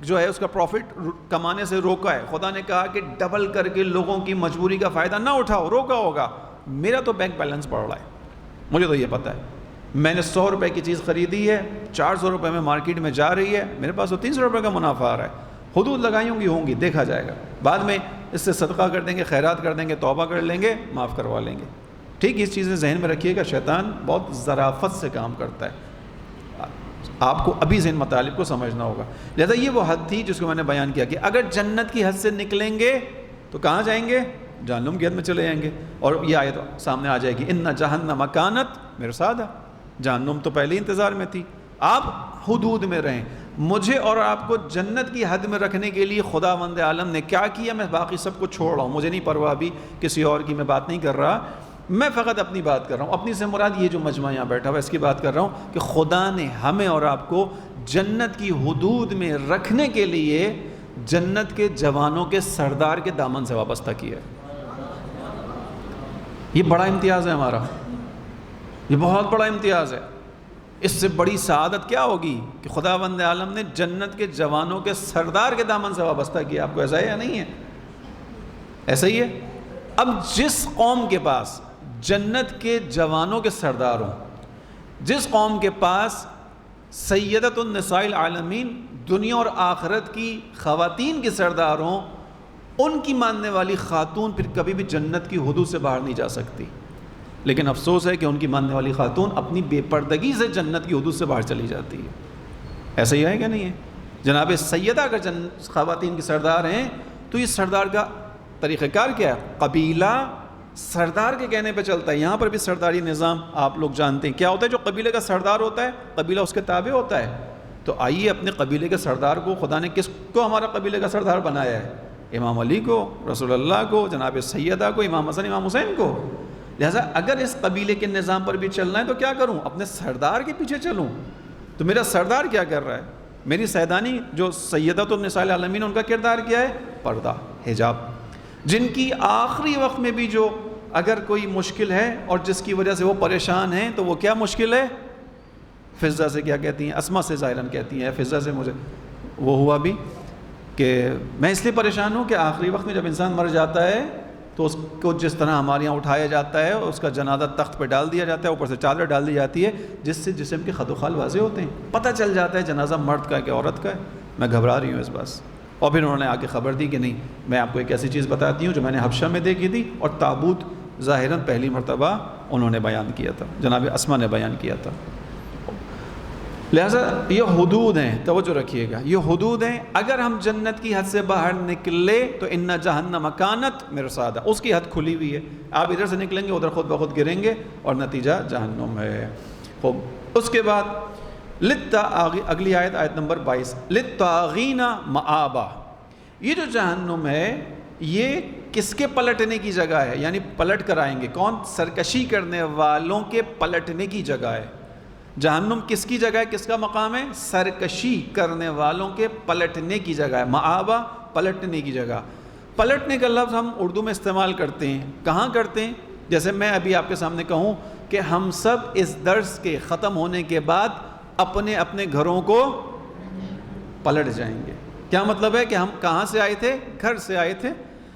[SPEAKER 1] جو ہے اس کا پروفٹ کمانے سے روکا ہے، خدا نے کہا کہ ڈبل کر کے لوگوں کی مجبوری کا فائدہ نہ اٹھاؤ، روکا ہوگا، میرا تو بینک بیلنس بڑھ رہا ہے، مجھے تو یہ پتہ ہے، میں نے 100 روپے کی چیز خریدی ہے، 400 روپے میں مارکیٹ میں جا رہی ہے، میرے پاس تو 300 روپے کا منافع آ رہا ہے، حدود لگائی ہوں گی، دیکھا جائے گا، بعد میں اس سے صدقہ کر دیں گے، خیرات کر دیں گے، توبہ کر لیں گے، معاف کروا لیں گے۔ ٹھیک، اس چیزیں ذہن میں رکھیے گا، شیطان بہت ظرافت سے کام کرتا ہے، آپ کو ابھی ذہن مطالب کو سمجھنا ہوگا۔ لہذا یہ وہ حد تھی جس کو میں نے بیان کیا کہ اگر جنت کی حد سے نکلیں گے تو کہاں جائیں گے؟ جہنم کی حد میں چلے جائیں گے، اور یہ آیت سامنے آ جائے گی، ان جہنم کانت مرصادا، جہنم تو پہلے انتظار میں تھی، آپ حدود میں رہیں۔ مجھے اور آپ کو جنت کی حد میں رکھنے کے لیے خداوند عالم نے کیا کیا، میں باقی سب کو چھوڑ رہا ہوں، مجھے نہیں پرواہ بھی کسی اور کی، میں بات نہیں کر رہا، میں فقط اپنی بات کر رہا ہوں، اپنی سے مراد یہ جو مجمع یہاں بیٹھا ہوا ہے اس کی بات کر رہا ہوں کہ خدا نے ہمیں اور آپ کو جنت کی حدود میں رکھنے کے لیے جنت کے جوانوں کے سردار کے دامن سے وابستہ کیا ہے۔ یہ بڑا امتیاز ہے ہمارا، یہ بہت بڑا امتیاز ہے، اس سے بڑی سعادت کیا ہوگی کہ خداوند عالم نے جنت کے جوانوں کے سردار کے دامن سے وابستہ کیا۔ آپ کو ایسا ہے یا نہیں ہے؟ ایسا ہی ہے۔ اب جس قوم کے پاس جنت کے جوانوں کے سردار ہوں، جس قوم کے پاس سیدۃ النساء العالمین، دنیا اور آخرت کی خواتین کے سردار ہوں، ان کی ماننے والی خاتون پھر کبھی بھی جنت کی حدود سے باہر نہیں جا سکتی۔ لیکن افسوس ہے کہ ان کی ماننے والی خاتون اپنی بے پردگی سے جنت کی حدود سے باہر چلی جاتی ہے۔ ایسا ہی ہے کہ نہیں ہے؟ جناب سیدہ اگر خواتین کے سردار ہیں تو یہ سردار کا طریقہ کار کیا ہے؟ قبیلہ سردار کے کہنے پہ چلتا ہے۔ یہاں پر بھی سرداری نظام آپ لوگ جانتے ہیں کیا ہوتا ہے۔ جو قبیلے کا سردار ہوتا ہے قبیلہ اس کے تابع ہوتا ہے۔ تو آئیے اپنے قبیلے کے سردار کو، خدا نے کس کو ہمارا قبیلے کا سردار بنایا ہے؟ امام علی کو، رسول اللہ کو، جناب سیدہ کو، امام حسن امام حسین کو۔ لہٰذا اگر اس قبیلے کے نظام پر بھی چلنا ہے تو کیا کروں؟ اپنے سردار کے پیچھے چلوں۔ تو میرا سردار کیا کر رہا ہے؟ میری سیدانی جو سیدۃ النساء العالمین، ان کا کردار کیا ہے؟ پردہ، حجاب۔ جن کی آخری وقت میں بھی جو اگر کوئی مشکل ہے اور جس کی وجہ سے وہ پریشان ہیں، تو وہ کیا مشکل ہے؟ فضہ سے کیا کہتی ہیں؟ اسما سے ظاہراً کہتی ہیں فضہ سے مجھے وہ ہوا بھی کہ میں اس لیے پریشان ہوں کہ آخری وقت میں جب انسان مر جاتا ہے تو اس کو جس طرح ہمارے یہاں اٹھایا جاتا ہے، اس کا جنازہ تخت پہ ڈال دیا جاتا ہے، اوپر سے چادر ڈال دی جاتی ہے جس سے جسم کے خد و خال واضح ہوتے ہیں، پتہ چل جاتا ہے جنازہ مرد کا ہے کہ عورت کا ہے۔ میں گھبرا رہی ہوں اس بات سے۔ اور پھر انہوں نے آ کے خبر دی کہ نہیں، میں آپ کو ایک ایسی چیز بتاتی ہوں جو میں نے حبشہ میں دیکھی تھی، اور تابوت ظاہراً پہلی مرتبہ انہوں نے بیان کیا تھا، جناب اسما نے بیان کیا تھا۔ لہٰذا یہ حدود ہیں، توجہ رکھیے گا، یہ حدود ہیں۔ اگر ہم جنت کی حد سے باہر نکلے تو ان جہنم کانت مرصادا، اس کی حد کھلی ہوئی ہے، آپ ادھر سے نکلیں گے ادھر خود بخود گریں گے اور نتیجہ جہنم ہے۔ خوب، اس کے بعد اگلی آیت نمبر 22، للطاغین مآبا، یہ جو جہنم ہے یہ کس کے پلٹنے کی جگہ ہے؟ یعنی پلٹ کر آئیں گے کون؟ سرکشی کرنے والوں کے پلٹنے کی جگہ ہے۔ جہنم کس کی جگہ ہے؟ کس کا مقام ہے؟ سرکشی کرنے والوں کے پلٹنے کی جگہ ہے۔ مآبا پلٹنے کی جگہ۔ پلٹنے کا لفظ ہم اردو میں استعمال کرتے ہیں، کہاں کرتے ہیں؟ جیسے میں ابھی آپ کے سامنے کہوں کہ ہم سب اس درس کے ختم ہونے کے بعد اپنے اپنے گھروں کو پلٹ جائیں گے۔ کیا مطلب ہے کہ ہم کہاں سے آئے تھے؟ گھر سے آئے تھے،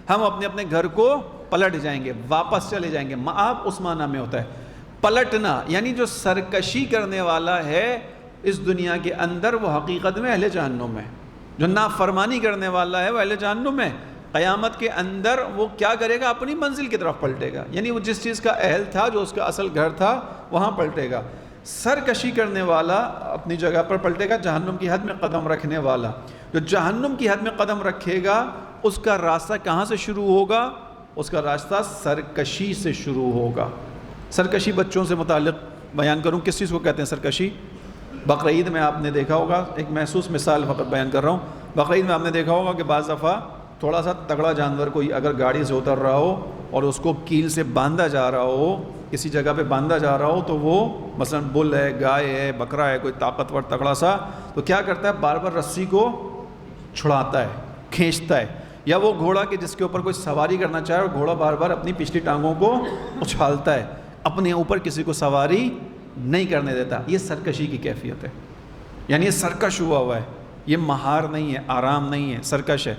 [SPEAKER 1] ہم اپنے اپنے گھر کو پلٹ جائیں گے، واپس چلے جائیں گے۔ مآب اس معنی میں ہوتا ہے پلٹنا، یعنی جو سرکشی کرنے والا ہے اس دنیا کے اندر وہ حقیقت میں اہل جہنم ہے، جو نافرمانی کرنے والا ہے وہ اہل جہنم ہے۔ قیامت کے اندر وہ کیا کرے گا؟ اپنی منزل کی طرف پلٹے گا، یعنی وہ جس چیز کا اہل تھا، جو اس کا اصل گھر تھا، وہاں پلٹے گا۔ سرکشی کرنے والا اپنی جگہ پر پلٹے گا، جہنم کی حد میں قدم رکھنے والا جو جہنم کی حد میں قدم رکھے گا اس کا راستہ کہاں سے شروع ہوگا؟ اس کا راستہ سرکشی سے شروع ہوگا۔ سرکشی بچوں سے متعلق بیان کروں، کس چیز کو کہتے ہیں سرکشی؟ بقرعید میں آپ نے دیکھا ہوگا، ایک محسوس مثال فقط بیان کر رہا ہوں، بقرعید میں آپ نے دیکھا ہوگا کہ بعض دفعہ تھوڑا سا تگڑا جانور کوئی اگر گاڑی سے اتر رہا ہو اور اس کو کیل سے باندھا جا رہا ہو، کسی جگہ پہ باندھا جا رہا ہو، تو وہ مثلا بل ہے، گائے ہے، بکرا ہے، کوئی طاقتور تگڑا سا، تو کیا کرتا ہے؟ بار بار رسی کو چھڑاتا ہے، کھینچتا ہے۔ یا وہ گھوڑا کہ جس کے اوپر کوئی سواری کرنا چاہے اور گھوڑا بار بار اپنی پچھلی ٹانگوں کو اچھالتا ہے، اپنے اوپر کسی کو سواری نہیں کرنے دیتا۔ یہ سرکشی کی کیفیت ہے، یعنی یہ سرکش ہوا ہے، یہ مہار نہیں ہے، آرام نہیں ہے، سرکش ہے۔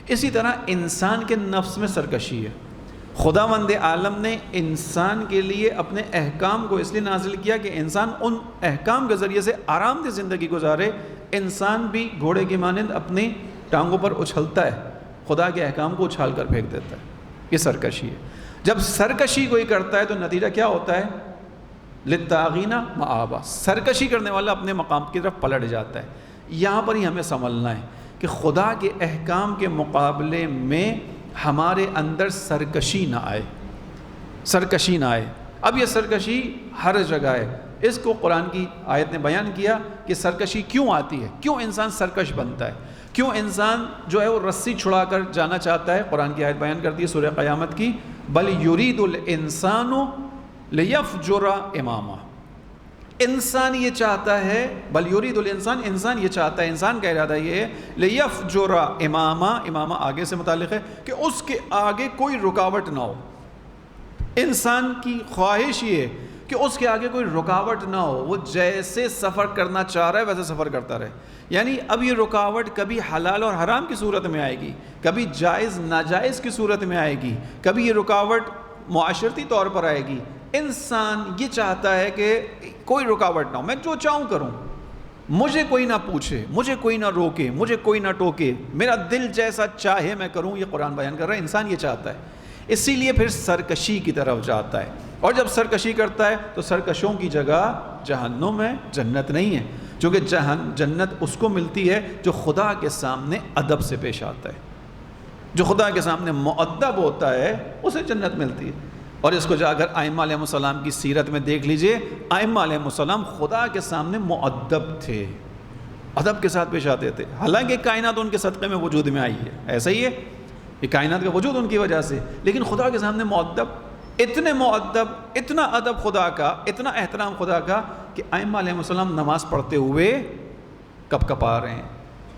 [SPEAKER 1] اسی طرح انسان کے نفس میں سرکشی ہے۔ خداوند عالم نے انسان کے لیے اپنے احکام کو اس لیے نازل کیا کہ انسان ان احکام کے ذریعے سے آرام دہ زندگی گزارے۔ انسان بھی گھوڑے کی مانند اپنی ٹانگوں پر اچھلتا ہے، خدا کے احکام کو اچھال کر پھینک دیتا ہے، یہ سرکشی ہے۔ جب سرکشی کوئی کرتا ہے تو نتیجہ کیا ہوتا ہے؟ للطاغین مآبا، سرکشی کرنے والا اپنے مقام کی طرف پلٹ جاتا ہے۔ یہاں پر ہی ہمیں سنبھلنا ہے کہ خدا کے احکام کے مقابلے میں ہمارے اندر سرکشی نہ آئے، سرکشی نہ آئے۔ اب یہ سرکشی ہر جگہ ہے، اس کو قرآن کی آیت نے بیان کیا کہ سرکشی کیوں آتی ہے، کیوں انسان سرکش بنتا ہے، کیوں انسان جو ہے وہ رسی چھڑا کر جانا چاہتا ہے۔ قرآن کی آیت بیان کرتی ہے سورہ قیامت کی، بل یرید الانسان لیفجر امامہ، انسان یہ چاہتا ہے، بل یرید الانسان، انسان یہ چاہتا ہے، انسان کا ارادہ یہ ہے، لیفجر امامہ، امامہ آگے سے متعلق ہے کہ اس کے آگے کوئی رکاوٹ نہ ہو۔ انسان کی خواہش یہ ہے کہ اس کے آگے کوئی رکاوٹ نہ ہو، وہ جیسے سفر کرنا چاہ رہا ہے ویسے سفر کرتا رہے۔ یعنی اب یہ رکاوٹ کبھی حلال اور حرام کی صورت میں آئے گی، کبھی جائز ناجائز کی صورت میں آئے گی، کبھی یہ رکاوٹ معاشرتی طور پر آئے گی۔ انسان یہ چاہتا ہے کہ کوئی رکاوٹ نہ ہو، میں جو چاہوں کروں، مجھے کوئی نہ پوچھے، مجھے کوئی نہ روکے، مجھے کوئی نہ ٹوکے، میرا دل جیسا چاہے میں کروں۔ یہ قرآن بیان کر رہا ہے انسان یہ چاہتا ہے، اسی لیے پھر سرکشی کی طرف جاتا ہے، اور جب سرکشی کرتا ہے تو سرکشوں کی جگہ جہنم ہے، جنت نہیں ہے، چونکہ جنت اس کو ملتی ہے جو خدا کے سامنے ادب سے پیش آتا ہے، جو خدا کے سامنے مؤدب ہوتا ہے اسے جنت ملتی ہے۔ اور اس کو جا کر ائمہ علیہ السلام کی سیرت میں دیکھ لیجئے، ائمہ علیہ السلام خدا کے سامنے مؤدب تھے، ادب کے ساتھ پیش آتے تھے، حالانکہ کائنات ان کے صدقے میں وجود میں آئی ہے، ایسا ہی ہے، یہ کائنات کا وجود ان کی وجہ سے، لیکن خدا کے سامنے مؤدب، اتنے مؤدب، اتنا ادب خدا کا، اتنا احترام خدا کا کہ ائمہ علیہ السلام نماز پڑھتے ہوئے کپ کپا رہے ہیں،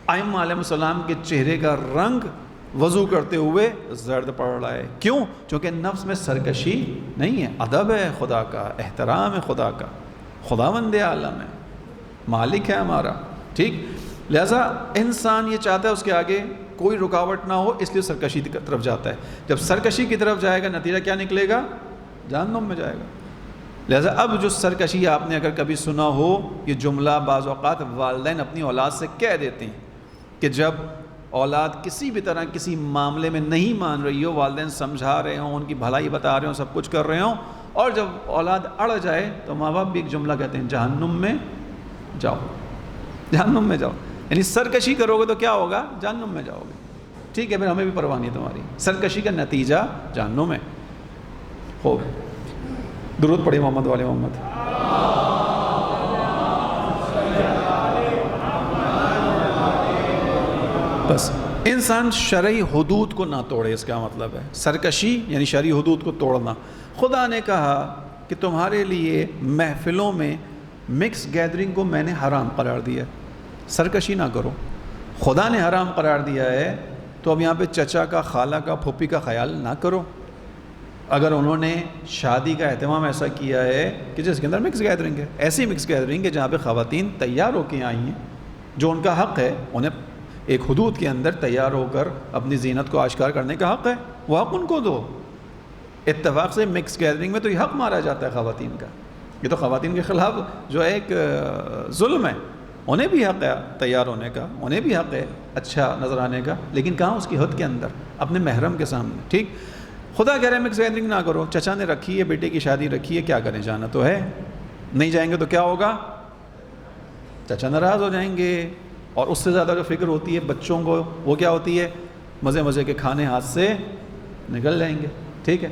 [SPEAKER 1] ائمہ علیہ السلام کے چہرے کا رنگ وضو کرتے ہوئے زرد پڑ رہا ہے۔ کیوں؟ چونکہ نفس میں سرکشی نہیں ہے، ادب ہے خدا کا، احترام ہے خدا کا، خداوند عالم ہے، مالک ہے ہمارا، ٹھیک؟ لہذا انسان یہ چاہتا ہے اس کے آگے کوئی رکاوٹ نہ ہو، اس لیے سرکشی کی طرف جاتا ہے۔ جب سرکشی کی طرف جائے گا نتیجہ کیا نکلے گا؟ جہنم میں جائے گا۔ لہذا اب جو سرکشی آپ نے اگر کبھی سنا ہو، یہ جملہ بعض اوقات والدین اپنی اولاد سے کہہ دیتے ہیں کہ جب اولاد کسی بھی طرح کسی معاملے میں نہیں مان رہی ہو، والدین سمجھا رہے ہوں، ان کی بھلائی بتا رہے ہوں، سب کچھ کر رہے ہوں، اور جب اولاد اڑ جائے تو ماں باپ بھی ایک جملہ کہتے ہیں، جہنم میں جاؤ، جہنم میں جاؤ، یعنی سرکشی کرو گے تو کیا ہوگا؟ جہنم میں جاؤ گے، ٹھیک ہے؟ پھر ہمیں بھی پرواہ نہیں ہے تمہاری، سرکشی کا نتیجہ جہنم ہے۔ خوب، درود پڑھی محمد والے محمد۔ بس انسان شرعی حدود کو نہ توڑے، اس کا مطلب ہے سرکشی یعنی شرعی حدود کو توڑنا۔ خدا نے کہا کہ تمہارے لیے محفلوں میں مکس گیدرنگ کو میں نے حرام قرار دیا ہے، سرکشی نہ کرو۔ خدا نے حرام قرار دیا ہے تو اب یہاں پہ چچا کا، خالہ کا، پھوپھی کا خیال نہ کرو۔ اگر انہوں نے شادی کا اہتمام ایسا کیا ہے کہ جس کے اندر مکس گیدرنگ ہے، ایسی مکس گیدرنگ ہے جہاں پہ خواتین تیار ہو کے آئی ہیں، جو ان کا حق ہے، انہیں ایک حدود کے اندر تیار ہو کر اپنی زینت کو آشکار کرنے کا حق ہے، وہ حق ان کو دو۔ اتفاق سے مکس گیدرنگ میں تو یہ حق مارا جاتا ہے خواتین کا، یہ تو خواتین کے خلاف جو ہے ایک ظلم ہے۔ انہیں بھی حق ہے تیار ہونے کا، انہیں بھی حق ہے اچھا نظر آنے کا، لیکن کہاں اس کی حد کے اندر، اپنے محرم کے سامنے۔ ٹھیک، خدا کہہ رہے ہیں مکس گیدرنگ نہ کرو۔ چچا نے رکھی ہے، بیٹے کی شادی رکھی ہے، کیا کریں، جانا تو ہے، نہیں جائیں گے تو کیا ہوگا، چچا ناراض ہو جائیں گے۔ اور اس سے زیادہ جو فکر ہوتی ہے بچوں کو، وہ کیا ہوتی ہے، مزے مزے کے کھانے ہاتھ سے نکل جائیں گے۔ ٹھیک ہے،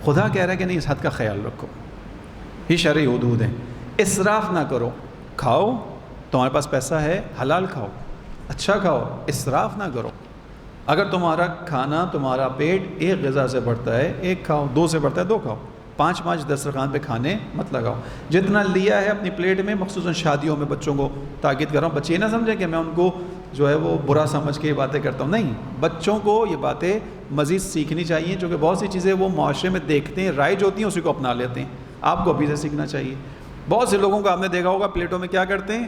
[SPEAKER 1] خدا کہہ رہا ہے کہ نہیں، اس حد کا خیال رکھو، یہ شرعی حدود ہیں۔ اسراف نہ کرو، کھاؤ، تمہارے پاس پیسہ ہے، حلال کھاؤ، اچھا کھاؤ، اسراف نہ کرو۔ اگر تمہارا کھانا، تمہارا پیٹ ایک غذا سے بڑھتا ہے، ایک کھاؤ، دو سے بڑھتا ہے دو کھاؤ، 5 دسترخوان پہ کھانے مت لگاؤ۔ جتنا لیا ہے اپنی پلیٹ میں، مخصوصاً شادیوں میں بچوں کو تاکید کر رہا ہوں، بچے یہ نہ سمجھیں کہ میں ان کو جو ہے وہ برا سمجھ کے یہ باتیں کرتا ہوں، نہیں، بچوں کو یہ باتیں مزید سیکھنی چاہیے، چونکہ بہت سی چیزیں وہ معاشرے میں دیکھتے ہیں، رائج ہوتی ہیں، اسی کو اپنا لیتے ہیں۔ آپ کو ابھی سے سیکھنا چاہیے۔ بہت سے لوگوں کو آپ نے دیکھا ہوگا پلیٹوں میں کیا کرتے ہیں،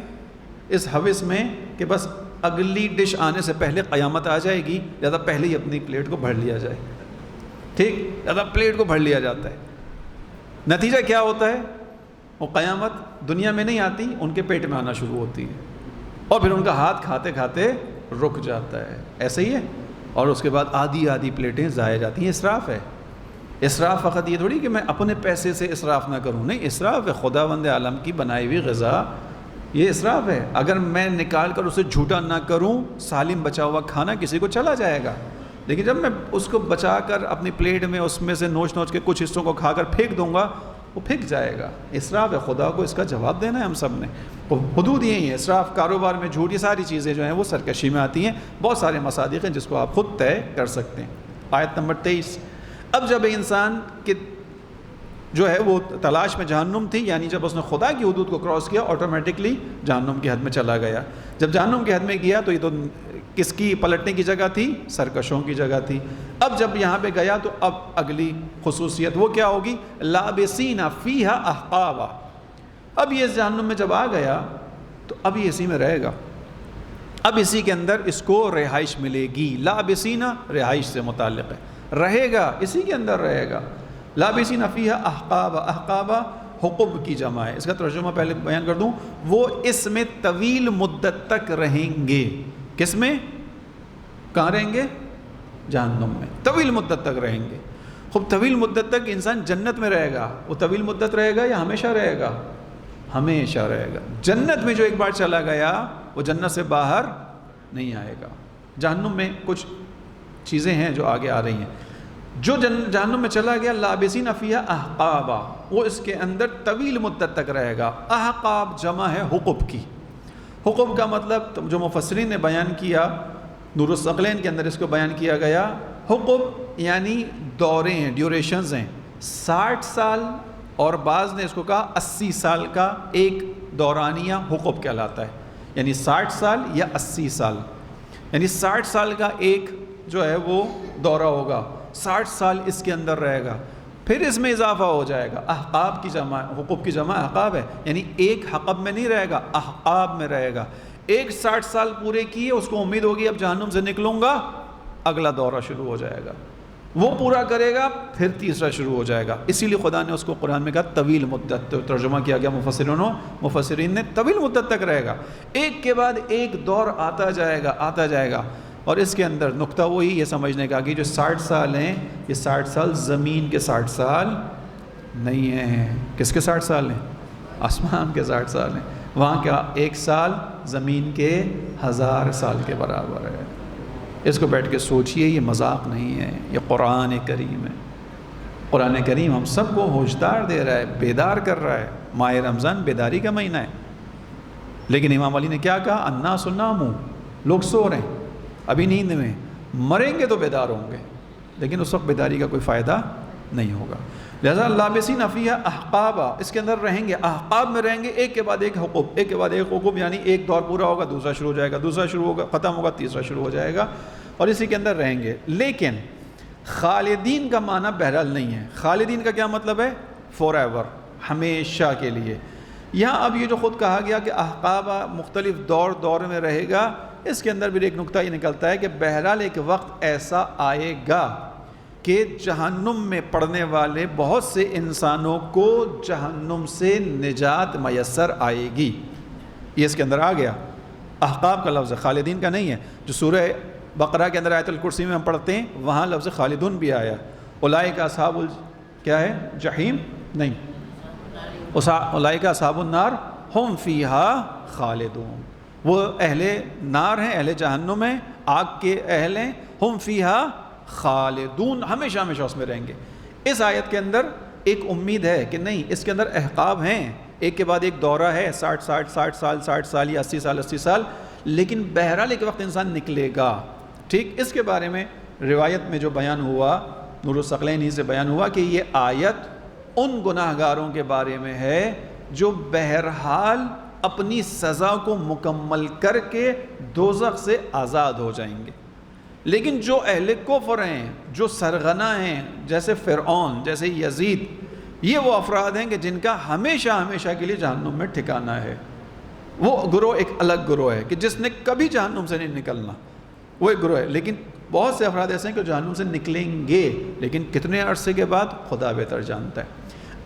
[SPEAKER 1] اس ہوس میں کہ بس اگلی ڈش آنے سے پہلے قیامت آ جائے گی، لہذا پہلے ہی اپنی پلیٹ کو بھر لیا جائے۔ ٹھیک، لہذا پلیٹ کو بھر لیا جاتا ہے۔ نتیجہ کیا ہوتا ہے، وہ قیامت دنیا میں نہیں آتی، ان کے پیٹ میں آنا شروع ہوتی ہے، اور پھر ان کا ہاتھ کھاتے کھاتے رک جاتا ہے۔ ایسے ہی ہے، اور اس کے بعد آدھی پلیٹیں ضائع جاتی ہیں۔ اسراف ہے۔ اسراف فقط یہ تھوڑی کہ میں اپنے پیسے سے اسراف نہ کروں، نہیں، اسراف ہے خداوند عالم کی بنائی ہوئی غذا، یہ اسراف ہے۔ اگر میں نکال کر اسے جھوٹا نہ کروں، سالم بچا ہوا کھانا کسی کو چلا جائے گا، لیکن جب میں اس کو بچا کر اپنی پلیٹ میں اس میں سے نوچ کے کچھ حصوں کو کھا کر پھینک دوں گا، وہ پھینک جائے گا۔ اسراف ہے، خدا کو اس کا جواب دینا ہے ہم سب نے۔ حدود یہی ہے، اسراف، کاروبار میں جھوٹ، یہ ساری چیزیں جو ہیں وہ سرکشی میں آتی ہیں۔ بہت سارے مصادیق ہیں جس کو آپ خود طے کر سکتے ہیں۔ آیت نمبر 23۔ اب جب انسان کی جو ہے وہ تلاش میں جہنم تھی، یعنی جب اس نے خدا کی حدود کو کراس کیا، آٹومیٹکلی جہنم کی حد میں چلا گیا۔ جب جہنم کی حد میں گیا تو یہ تو کس کی پلٹنے کی جگہ تھی، سرکشوں کی جگہ تھی۔ اب جب یہاں پہ گیا تو اب اگلی خصوصیت وہ کیا ہوگی، لابسین فیہا احقابا۔ اب یہ جہنم میں جب آ گیا تو اب یہ اسی میں رہے گا، اب اسی کے اندر اس کو رہائش ملے گی۔ لابسین رہائش سے متعلق ہے، رہے گا، اسی کے اندر رہے گا۔ لابسین فیہا احقابا، احقابا حقب کی جمع ہے، اس کا ترجمہ پہلے بیان کر دوں، وہ اس میں طویل مدت تک رہیں گے۔ کس میں، کہاں رہیں گے، جہنم میں، طویل مدت تک رہیں گے۔ خوب طویل مدت تک انسان جنت میں رہے گا، وہ طویل مدت رہے گا یا ہمیشہ رہے گا، ہمیشہ رہے گا۔ جنت میں جو ایک بار چلا گیا وہ جنت سے باہر نہیں آئے گا۔ جہنم میں کچھ چیزیں ہیں جو آگے آ رہی ہیں۔ جو جہنم میں چلا گیا، لابسین فیہا احقابا، وہ اس کے اندر طویل مدت تک رہے گا۔ احقاب جمع ہے حقب کی۔ حقب کا مطلب جو مفسرین نے بیان کیا، نور الثقلین کے اندر اس کو بیان کیا گیا، حقب یعنی دورے ہیں، ڈیوریشنز ہیں، 60 سال، اور بعض نے اس کو کہا 80 سال کا ایک دورانیہ حقب کہلاتا ہے، یعنی 60 سال یا 80 سال، یعنی 60 سال کا ایک جو ہے وہ دورہ ہوگا، 60 سال اس کے اندر رہے گا، پھر اس میں اضافہ ہو جائے گا۔ احقاب کی جمع، حقب کی جمع احقاب ہے، یعنی ایک حقب میں نہیں رہے گا، احقاب میں رہے گا۔ ایک 60 سال پورے کیے، اس کو امید ہوگی اب جہنم سے نکلوں گا، اگلا دورہ شروع ہو جائے گا، وہ پورا کرے گا، پھر تیسرا شروع ہو جائے گا۔ اسی لیے خدا نے اس کو قرآن میں کہا طویل مدت، ترجمہ کیا گیا مفسرین نے، طویل مدت تک رہے گا، ایک کے بعد ایک دور آتا جائے گا، آتا جائے گا۔ اور اس کے اندر نقطہ وہی یہ سمجھنے کا کہ جو 60 سال ہیں، یہ 60 سال زمین کے 60 سال نہیں ہیں۔ کس کے 60 سال ہیں، آسمان کے 60 سال ہیں۔ وہاں کا ایک سال زمین کے 1000 سال کے برابر ہے۔ اس کو بیٹھ کے سوچئے، یہ مذاق نہیں ہے، یہ قرآن کریم ہے۔ قرآن کریم ہم سب کو ہوشدار دے رہا ہے، بیدار کر رہا ہے۔ ماہ رمضان بیداری کا مہینہ ہے، لیکن امام علی نے کیا کہا، الناس ناموا، لوگ سو رہے ہیں۔ ابھی نیند میں، مریں گے تو بیدار ہوں گے، لیکن اس وقت بیداری کا کوئی فائدہ نہیں ہوگا۔ لہذا لابسین فیہا احقابا، اس کے اندر رہیں گے، احقاب میں رہیں گے، ایک کے بعد ایک حقوب، ایک کے بعد ایک حقوب، یعنی ایک دور پورا ہوگا دوسرا شروع ہو جائے گا، دوسرا شروع ہوگا ختم ہوگا تیسرا شروع ہو جائے گا، اور اسی کے اندر رہیں گے۔ لیکن خالدین کا معنی بہرحال نہیں ہے۔ خالدین کا کیا مطلب ہے؟ فور ایور، ہمیشہ کے لیے۔ یہاں اب یہ جو خود کہا گیا کہ احقابہ مختلف دور میں رہے گا، اس کے اندر بھی ایک نقطہ یہ نکلتا ہے کہ بہرحال ایک وقت ایسا آئے گا کہ جہنم میں پڑنے والے بہت سے انسانوں کو جہنم سے نجات میسر آئے گی۔ یہ اس کے اندر آ گیا، احقاب کا لفظ خالدین کا نہیں ہے۔ جو سورہ بقرہ کے اندر آیت الکرسی میں ہم پڑھتے ہیں وہاں لفظ خالدون بھی آیا، اولئک اصحاب کیا ہے؟ جحیم نہیں، اولئک اصحاب النار ہم فیہا خالدون، وہ اہل نار ہیں، اہل جہنم ہیں، آگ کے اہل ہیں، ہم فیہا خالدون، ہمیشہ ہمیشہ اس میں رہیں گے۔ اس آیت کے اندر ایک امید ہے کہ نہیں، اس کے اندر احقاب ہیں، ایک کے بعد ایک دورہ ہے، 60 سال یا 80 سال، لیکن بہرحال ایک وقت انسان نکلے گا۔ ٹھیک، اس کے بارے میں روایت میں جو بیان ہوا، نور الثقلین ہی سے بیان ہوا کہ یہ آیت ان گناہ گاروں کے بارے میں ہے جو بہرحال اپنی سزا کو مکمل کر کے دوزخ سے آزاد ہو جائیں گے، لیکن جو اہل کفر ہیں، جو سرغنہ ہیں، جیسے فرعون، جیسے یزید، یہ وہ افراد ہیں کہ جن کا ہمیشہ ہمیشہ کے لیے جہنم میں ٹھکانہ ہے۔ وہ گروہ ایک الگ گروہ ہے کہ جس نے کبھی جہنم سے نہیں نکلنا، وہ ایک گروہ ہے۔ لیکن بہت سے افراد ایسے ہیں کہ جہنم سے نکلیں گے، لیکن کتنے عرصے کے بعد خدا بہتر جانتا ہے۔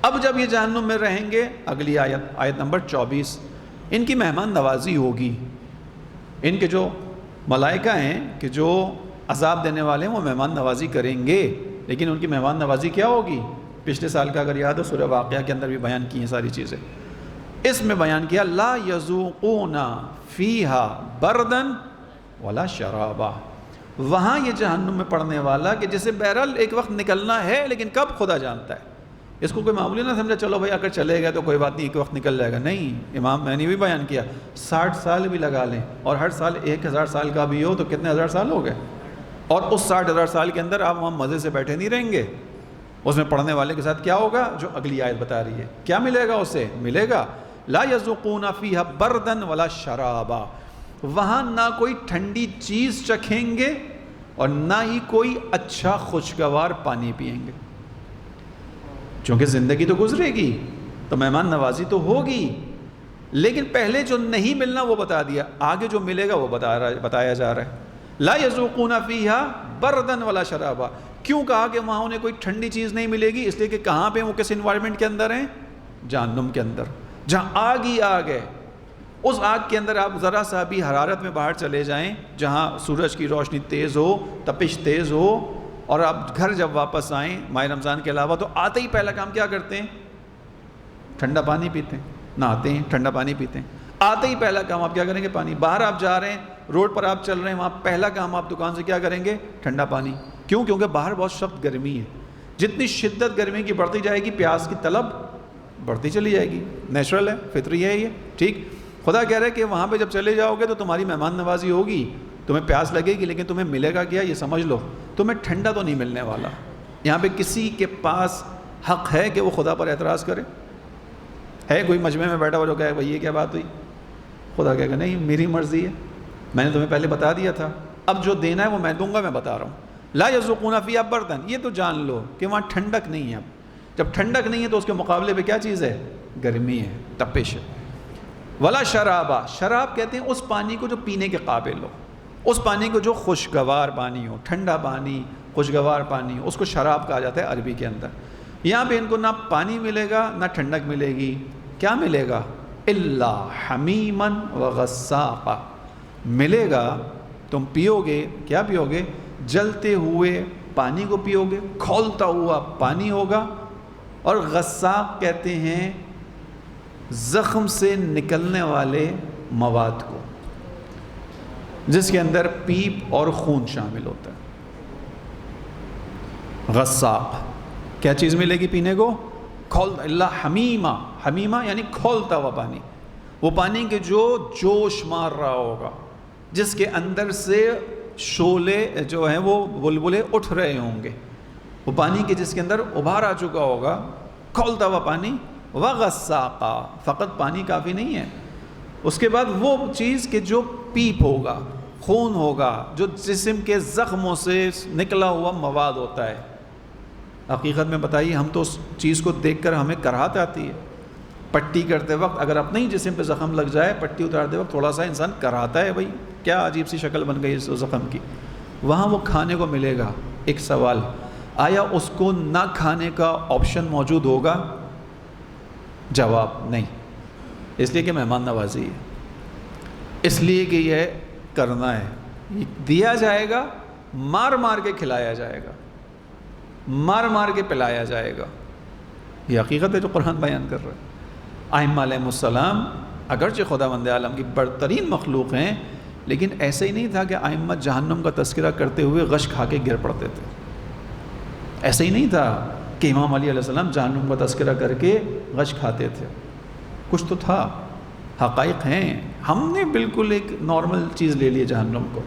[SPEAKER 1] اب جب یہ جہنم میں رہیں گے، اگلی آیت نمبر 24، ان کی مہمان نوازی ہوگی۔ ان کے جو ملائکہ ہیں کہ جو عذاب دینے والے ہیں وہ مہمان نوازی کریں گے، لیکن ان کی مہمان نوازی کیا ہوگی؟ پچھلے سال کا اگر یاد ہو سورہ واقعہ کے اندر بھی بیان کی ہیں ساری چیزیں۔ اس میں بیان کیا لا یذوقون فیہا بردن ولا شرابا، وہاں یہ جہنم میں پڑنے والا کہ جسے بہرحال ایک وقت نکلنا ہے، لیکن کب خدا جانتا ہے۔ اس کو کوئی معمولی نہ سمجھا چلو بھائی اگر چلے گئے تو کوئی بات نہیں، ایک وقت نکل جائے گا، نہیں۔ امام میں نے بھی بیان کیا 60 سال بھی لگا لیں اور ہر سال 1000 سال کا بھی ہو تو کتنے ہزار سال ہو گئے، اور اس 60,000 سال کے اندر آپ وہاں مزے سے بیٹھے نہیں رہیں گے۔ اس میں پڑھنے والے کے ساتھ کیا ہوگا؟ جو اگلی آیت بتا رہی ہے، کیا ملے گا اسے؟ ملے گا لا یذوقون فیہا بردن ولا شرابا، وہاں نہ کوئی ٹھنڈی چیز چکھیں گے اور نہ ہی کوئی اچھا خوشگوار پانی پئیں گے، چونکہ زندگی تو گزرے گی تو مہمان نوازی تو ہوگی، لیکن پہلے جو نہیں ملنا وہ بتا دیا، آگے جو ملے گا وہ بتایا جا رہا ہے۔ لا یذوقون فیہا بردن ولا شرابا، کیوں کہا کہ وہاں انہیں کوئی ٹھنڈی چیز نہیں ملے گی؟ اس لیے کہ کہاں پہ وہ کس انوائرمنٹ کے اندر ہیں؟ جہنم کے اندر، جہاں آگ ہی آگ ہے۔ اس آگ کے اندر آپ ذرا سا بھی حرارت میں باہر چلے جائیں، جہاں سورج کی روشنی تیز ہو، تپش تیز ہو، اور آپ گھر جب واپس آئیں ماہ رمضان کے علاوہ تو آتے ہی پہلا کام کیا کرتے ہیں؟ ٹھنڈا پانی پیتے ہیں، نہاتے ہیں، ٹھنڈا پانی پیتے ہیں۔ آتے ہی پہلا کام آپ کیا کریں گے؟ پانی۔ باہر آپ جا رہے ہیں، روڈ پر آپ چل رہے ہیں، وہاں پہلا کام آپ دکان سے کیا کریں گے؟ ٹھنڈا پانی۔ کیوں؟ کیونکہ باہر بہت سخت گرمی ہے، جتنی شدت گرمی کی بڑھتی جائے گی پیاس کی طلب بڑھتی چلی جائے گی، نیچرل ہے، فطری ہے یہ۔ ٹھیک، خدا کہہ رہا ہے کہ وہاں پہ جب چلے جاؤ گے تو تمہاری مہمان نوازی ہوگی، تمہیں پیاس لگے گی، لیکن تمہیں ملے گا کیا؟ یہ سمجھ لو، تمہیں ٹھنڈا تو نہیں ملنے والا۔ یہاں پہ کسی کے پاس حق ہے کہ وہ خدا پر اعتراض کرے؟ ہے کوئی مجمع میں بیٹھا ہوا جو کہے بھائی یہ کیا بات ہوئی؟ خدا کہے گا نہیں، میری مرضی ہے، میں نے تمہیں پہلے بتا دیا تھا، اب جو دینا ہے وہ میں دوں گا، میں بتا رہا ہوں۔ لا یذوقون فیہا بردن، یہ تو جان لو کہ وہاں ٹھنڈک نہیں ہے۔ اب جب ٹھنڈک نہیں ہے تو اس کے مقابلے پہ کیا چیز ہے؟ گرمی ہے، تپش ہے۔ ولا شرابا، شراب کہتے ہیں اس پانی کو جو پینے کے قابل ہو، اس پانی کو جو خوشگوار پانی ہو، ٹھنڈا پانی، خوشگوار پانی ہو، اس کو شراب کہا جاتا ہے عربی کے اندر۔ یہاں پہ ان کو نہ پانی ملے گا نہ ٹھنڈک ملے گی، کیا ملے گا؟ الا حمیما وغساقا، ملے گا، تم پیو گے، کیا پیو گے؟ جلتے ہوئے پانی کو پیو گے، کھولتا ہوا پانی ہوگا، اور غساق کہتے ہیں زخم سے نکلنے والے مواد کو، جس کے اندر پیپ اور خون شامل ہوتا ہے۔ غساق کیا چیز ملے گی پینے کو؟ اللہ حمیمہ، حمیمہ یعنی کھولتا ہوا پانی، وہ پانی کے جو جوش مار رہا ہوگا، جس کے اندر سے شعلے جو ہیں وہ بلبلے اٹھ رہے ہوں گے، وہ پانی کے جس کے اندر ابھار آ چکا ہوگا، کھولتا ہوا پانی، وغساقا، فقط پانی کافی نہیں ہے، اس کے بعد وہ چیز کہ جو پیپ ہوگا، خون ہوگا، جو جسم کے زخموں سے نکلا ہوا مواد ہوتا ہے۔ حقیقت میں بتائیے، ہم تو اس چیز کو دیکھ کر ہمیں کراہت آتی ہے، پٹی کرتے وقت اگر اپنے ہی جسم پہ زخم لگ جائے، پٹی اتارتے وقت تھوڑا سا انسان کراہتا ہے، بھائی کیا عجیب سی شکل بن گئی اس زخم کی، وہاں وہ کھانے کو ملے گا۔ ایک سوال، آیا اس کو نہ کھانے کا آپشن موجود ہوگا؟ جواب نہیں، اس لیے کہ مہمان نوازی ہے، اس لیے کہ یہ کرنا ہے، یہ دیا جائے گا، مار مار کے کھلایا جائے گا، مار مار کے پلایا جائے گا۔ یہ حقیقت ہے جو قرآن بیان کر رہا ہے۔ ائمہ علیہ السلام اگرچہ خداوند عالم کی برترین مخلوق ہیں، لیکن ایسا ہی نہیں تھا کہ ائمہ جہنم کا تذکرہ کرتے ہوئے غش کھا کے گر پڑتے تھے، ایسا ہی نہیں تھا کہ امام علی علیہ السلام جہنم کا تذکرہ کر کے غش کھاتے تھے، کچھ تو تھا، حقائق ہیں۔ ہم نے بالکل ایک نارمل چیز لے لی جہنم کو،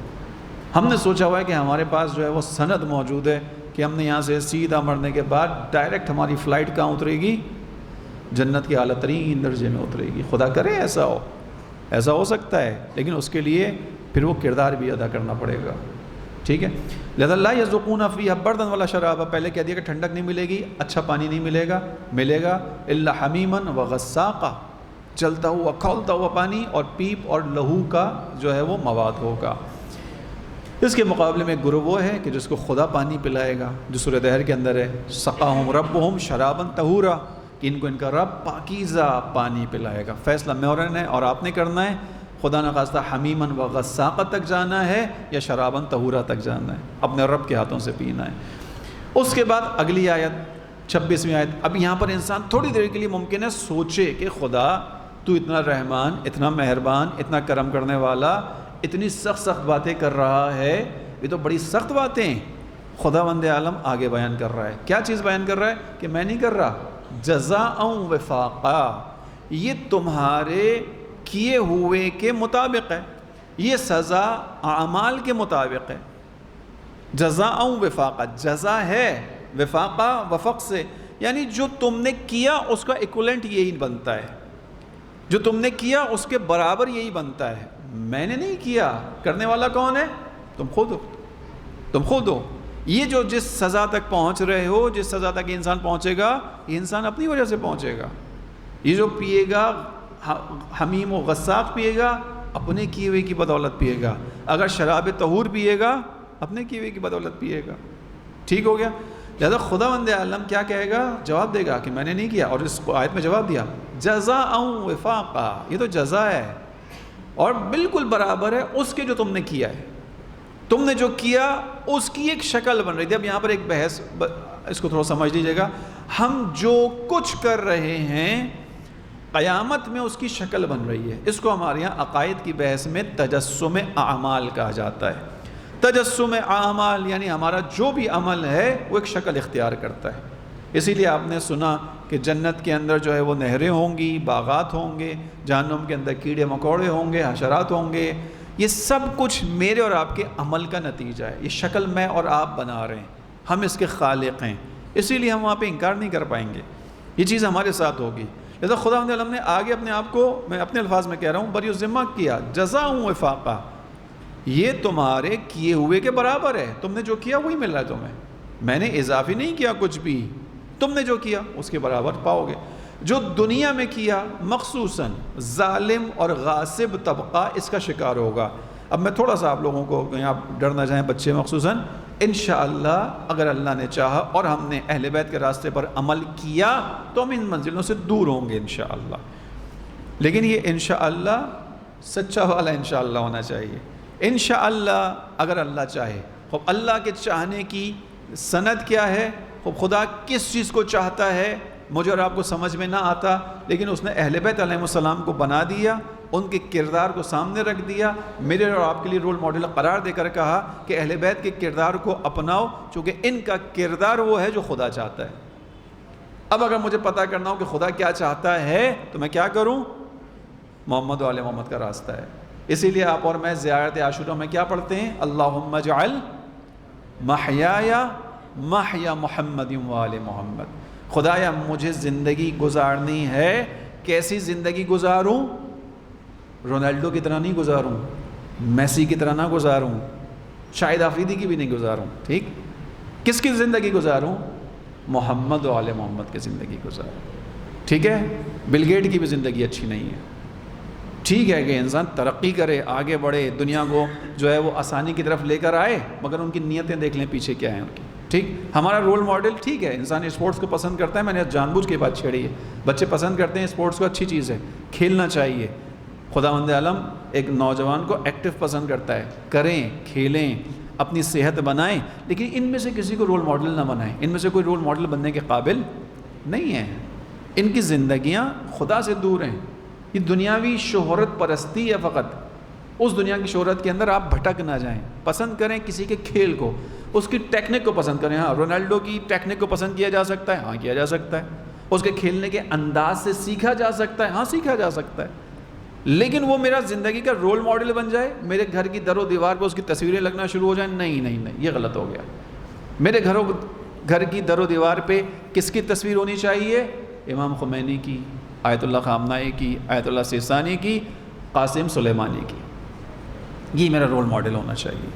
[SPEAKER 1] ہم نے سوچا ہوا ہے کہ ہمارے پاس جو ہے وہ سند موجود ہے کہ ہم نے یہاں سے سیدھا مرنے کے بعد ڈائریکٹ ہماری فلائٹ کہاں اترے گی؟ جنت کے اعلیٰ ترین درجے میں اترے گی۔ خدا کرے ایسا ہو، ایسا ہو سکتا ہے، لیکن اس کے لیے پھر وہ کردار بھی ادا کرنا پڑے گا، ٹھیک ہے۔ لہذا لا یذوقون فیہا بردا ولا شرابا، پہلے کہہ دیا کہ ٹھنڈک نہیں ملے گی، اچھا پانی نہیں ملے گا، ملے گا الا حمیما وغساقا، چلتا ہوا کھولتا ہوا پانی اور پیپ اور لہو کا جو ہے وہ مواد ہوگا۔ اس کے مقابلے میں گروہ وہ ہے کہ جس کو خدا پانی پلائے گا، جو سورہ دہر کے اندر ہے، سقاہم ربہم شرابا طہورا، کہ ان کو ان کا رب پاکیزہ پانی پلائے گا۔ فیصلہ میرن ہے اور آپ نے کرنا ہے، خدا نہ خواستہ حمیماً و غساقہ تک جانا ہے یا شراباً طہورا تک جانا ہے، اپنے رب کے ہاتھوں سے پینا ہے۔ اس کے بعد اگلی آیت 26ویں آیت، اب یہاں پر انسان تھوڑی دیر کے لیے ممکن ہے سوچے کہ خدا تو اتنا رحمان، اتنا مہربان، اتنا کرم کرنے والا، اتنی سخت سخت باتیں کر رہا ہے، یہ تو بڑی سخت باتیں خداوند عالم آگے بیان کر رہا ہے۔ کیا چیز بیان کر رہا ہے؟ کہ میں نہیں کر رہا، جزاء وفاقا، یہ تمہارے کیے ہوئے کے مطابق ہے، یہ سزا اعمال کے مطابق ہے۔ جزاء وفاقا، جزا ہے وفاقا وفق سے، یعنی جو تم نے کیا اس کا ایکولنٹ یہی بنتا ہے، جو تم نے کیا اس کے برابر یہی بنتا ہے۔ میں نے نہیں کیا، کرنے والا کون ہے؟ تم خود ہو، تم خود ہو۔ یہ جو جس سزا تک پہنچ رہے ہو، جس سزا تک انسان پہنچے گا، یہ انسان اپنی وجہ سے پہنچے گا۔ یہ جو پیے گا حمیم و غساق پیے گا، اپنے کیے ہوئے کی بدولت پیے گا۔ اگر شراب طہور پیے گا، اپنے کیے ہوئے کی بدولت پیے گا۔ ٹھیک ہو گیا؟ لہذا خداوند عالم کیا کہے گا؟ جواب دے گا کہ میں نے نہیں کیا، اور اس آیت میں جواب دیا جزاء وفاقا، یہ تو جزا ہے اور بالکل برابر ہے اس کے جو تم نے کیا ہے۔ تم نے جو کیا اس کی ایک شکل بن رہی تھی۔ اب یہاں پر ایک بحث، اس کو تھوڑا سمجھ لیجیے گا، ہم جو کچھ کر رہے ہیں قیامت میں اس کی شکل بن رہی ہے۔ اس کو ہمارے یہاں عقائد کی بحث میں تجسم اعمال کہا جاتا ہے۔ تجسم اعمال یعنی ہمارا جو بھی عمل ہے وہ ایک شکل اختیار کرتا ہے۔ اسی لیے آپ نے سنا کہ جنت کے اندر جو ہے وہ نہریں ہوں گی، باغات ہوں گے، جہنم کے اندر کیڑے مکوڑے ہوں گے، حشرات ہوں گے۔ یہ سب کچھ میرے اور آپ کے عمل کا نتیجہ ہے۔ یہ شکل میں اور آپ بنا رہے ہیں، ہم اس کے خالق ہیں، اسی لیے ہم وہاں پہ انکار نہیں کر پائیں گے، یہ چیز ہمارے ساتھ ہوگی۔ لہذا خداوند عالم نے آگے اپنے آپ کو، میں اپنے الفاظ میں کہہ رہا ہوں، بری ذمہ کیا، جزاء وفاقا، یہ تمہارے کیے ہوئے کے برابر ہے، تم نے جو کیا وہی مل رہا ہے تمہیں، میں نے اضافی نہیں کیا کچھ بھی، تم نے جو کیا اس کے برابر پاؤ گے۔ جو دنیا میں کیا مخصوصاً ظالم اور غاصب طبقہ اس کا شکار ہوگا۔ اب میں تھوڑا سا آپ لوگوں کو، کہیں آپ ڈر نہ جائیں بچے مخصوصاً، انشاءاللہ اگر اللہ نے چاہا اور ہم نے اہل بیت کے راستے پر عمل کیا تو ہم ان منزلوں سے دور ہوں گے انشاءاللہ، لیکن یہ انشاءاللہ سچا والا انشاءاللہ ہونا چاہیے۔ انشاءاللہ اگر اللہ چاہے، خب اللہ کے چاہنے کی سند کیا ہے؟ خب خدا کس چیز کو چاہتا ہے مجھے اور آپ کو سمجھ میں نہ آتا، لیکن اس نے اہل بیت علیہ السلام کو بنا دیا، ان کے کردار کو سامنے رکھ دیا، میرے اور آپ کے لیے رول ماڈل قرار دے کر کہا کہ اہل بیت کے کردار کو اپناؤ، چونکہ ان کا کردار وہ ہے جو خدا چاہتا ہے۔ اب اگر مجھے پتہ کرنا ہو کہ خدا کیا چاہتا ہے تو میں کیا کروں؟ محمد و آل محمد کا راستہ ہے، اسی لیے آپ اور میں زیارت عاشورہ میں کیا پڑھتے ہیں؟ اللہم اجعل محیایا محیا محمد وآل محمد. خدایا مجھے زندگی گزارنی ہے، کیسی زندگی گزاروں؟ رونالڈو کی طرح نہیں گزاروں، میسی کی طرح نہ گزاروں، شاہد آفریدی کی بھی نہیں گزاروں. ٹھیک، کس کی زندگی گزاروں؟ محمد و آل محمد کی زندگی گزاروں. ٹھیک ہے، بل گیٹ کی بھی زندگی اچھی نہیں ہے. ٹھیک ہے کہ انسان ترقی کرے، آگے بڑھے، دنیا کو جو ہے وہ آسانی کی طرف لے کر آئے، مگر ان کی نیتیں دیکھ لیں پیچھے کیا ہیں ان کی. ٹھیک، ہمارا رول ماڈل ٹھیک ہے، انسان اسپورٹس کو پسند کرتا ہے، میں نے جان بوجھ کے بات چھیڑی ہے. بچے پسند کرتے ہیں اسپورٹس کو، اچھی چیز ہے، کھیلنا چاہیے. خداوند عالم ایک نوجوان کو ایکٹیو پسند کرتا ہے، کریں، کھیلیں، اپنی صحت بنائیں، لیکن ان میں سے کسی کو رول ماڈل نہ بنائیں. ان میں سے کوئی رول ماڈل بننے کے قابل نہیں ہے. ان کی زندگیاں خدا سے دور ہیں. یہ دنیاوی شہرت پرستی ہے فقط. اس دنیا کی شہرت کے اندر آپ بھٹک نہ جائیں. پسند کریں کسی کے کھیل کو، اس کی ٹیکنک کو پسند کریں. ہاں، رونالڈو کی ٹیکنک کو پسند کیا جا سکتا ہے، ہاں کیا جا سکتا ہے. اس کے کھیلنے کے انداز سے سیکھا جا سکتا ہے، ہاں سیکھا جا سکتا ہے. لیکن وہ میرا زندگی کا رول ماڈل بن جائے، میرے گھر کی در و دیوار پہ اس کی تصویریں لگنا شروع ہو جائیں، نہیں نہیں نہیں، یہ غلط ہو گیا. میرے گھر کی در و دیوار پہ کس کی تصویر ہونی چاہیے؟ امام خمینی کی، آیت اللہ خامنائی کی، آیت اللہ سیستانی کی، قاسم سلیمانی کی. یہ میرا رول ماڈل ہونا چاہیے.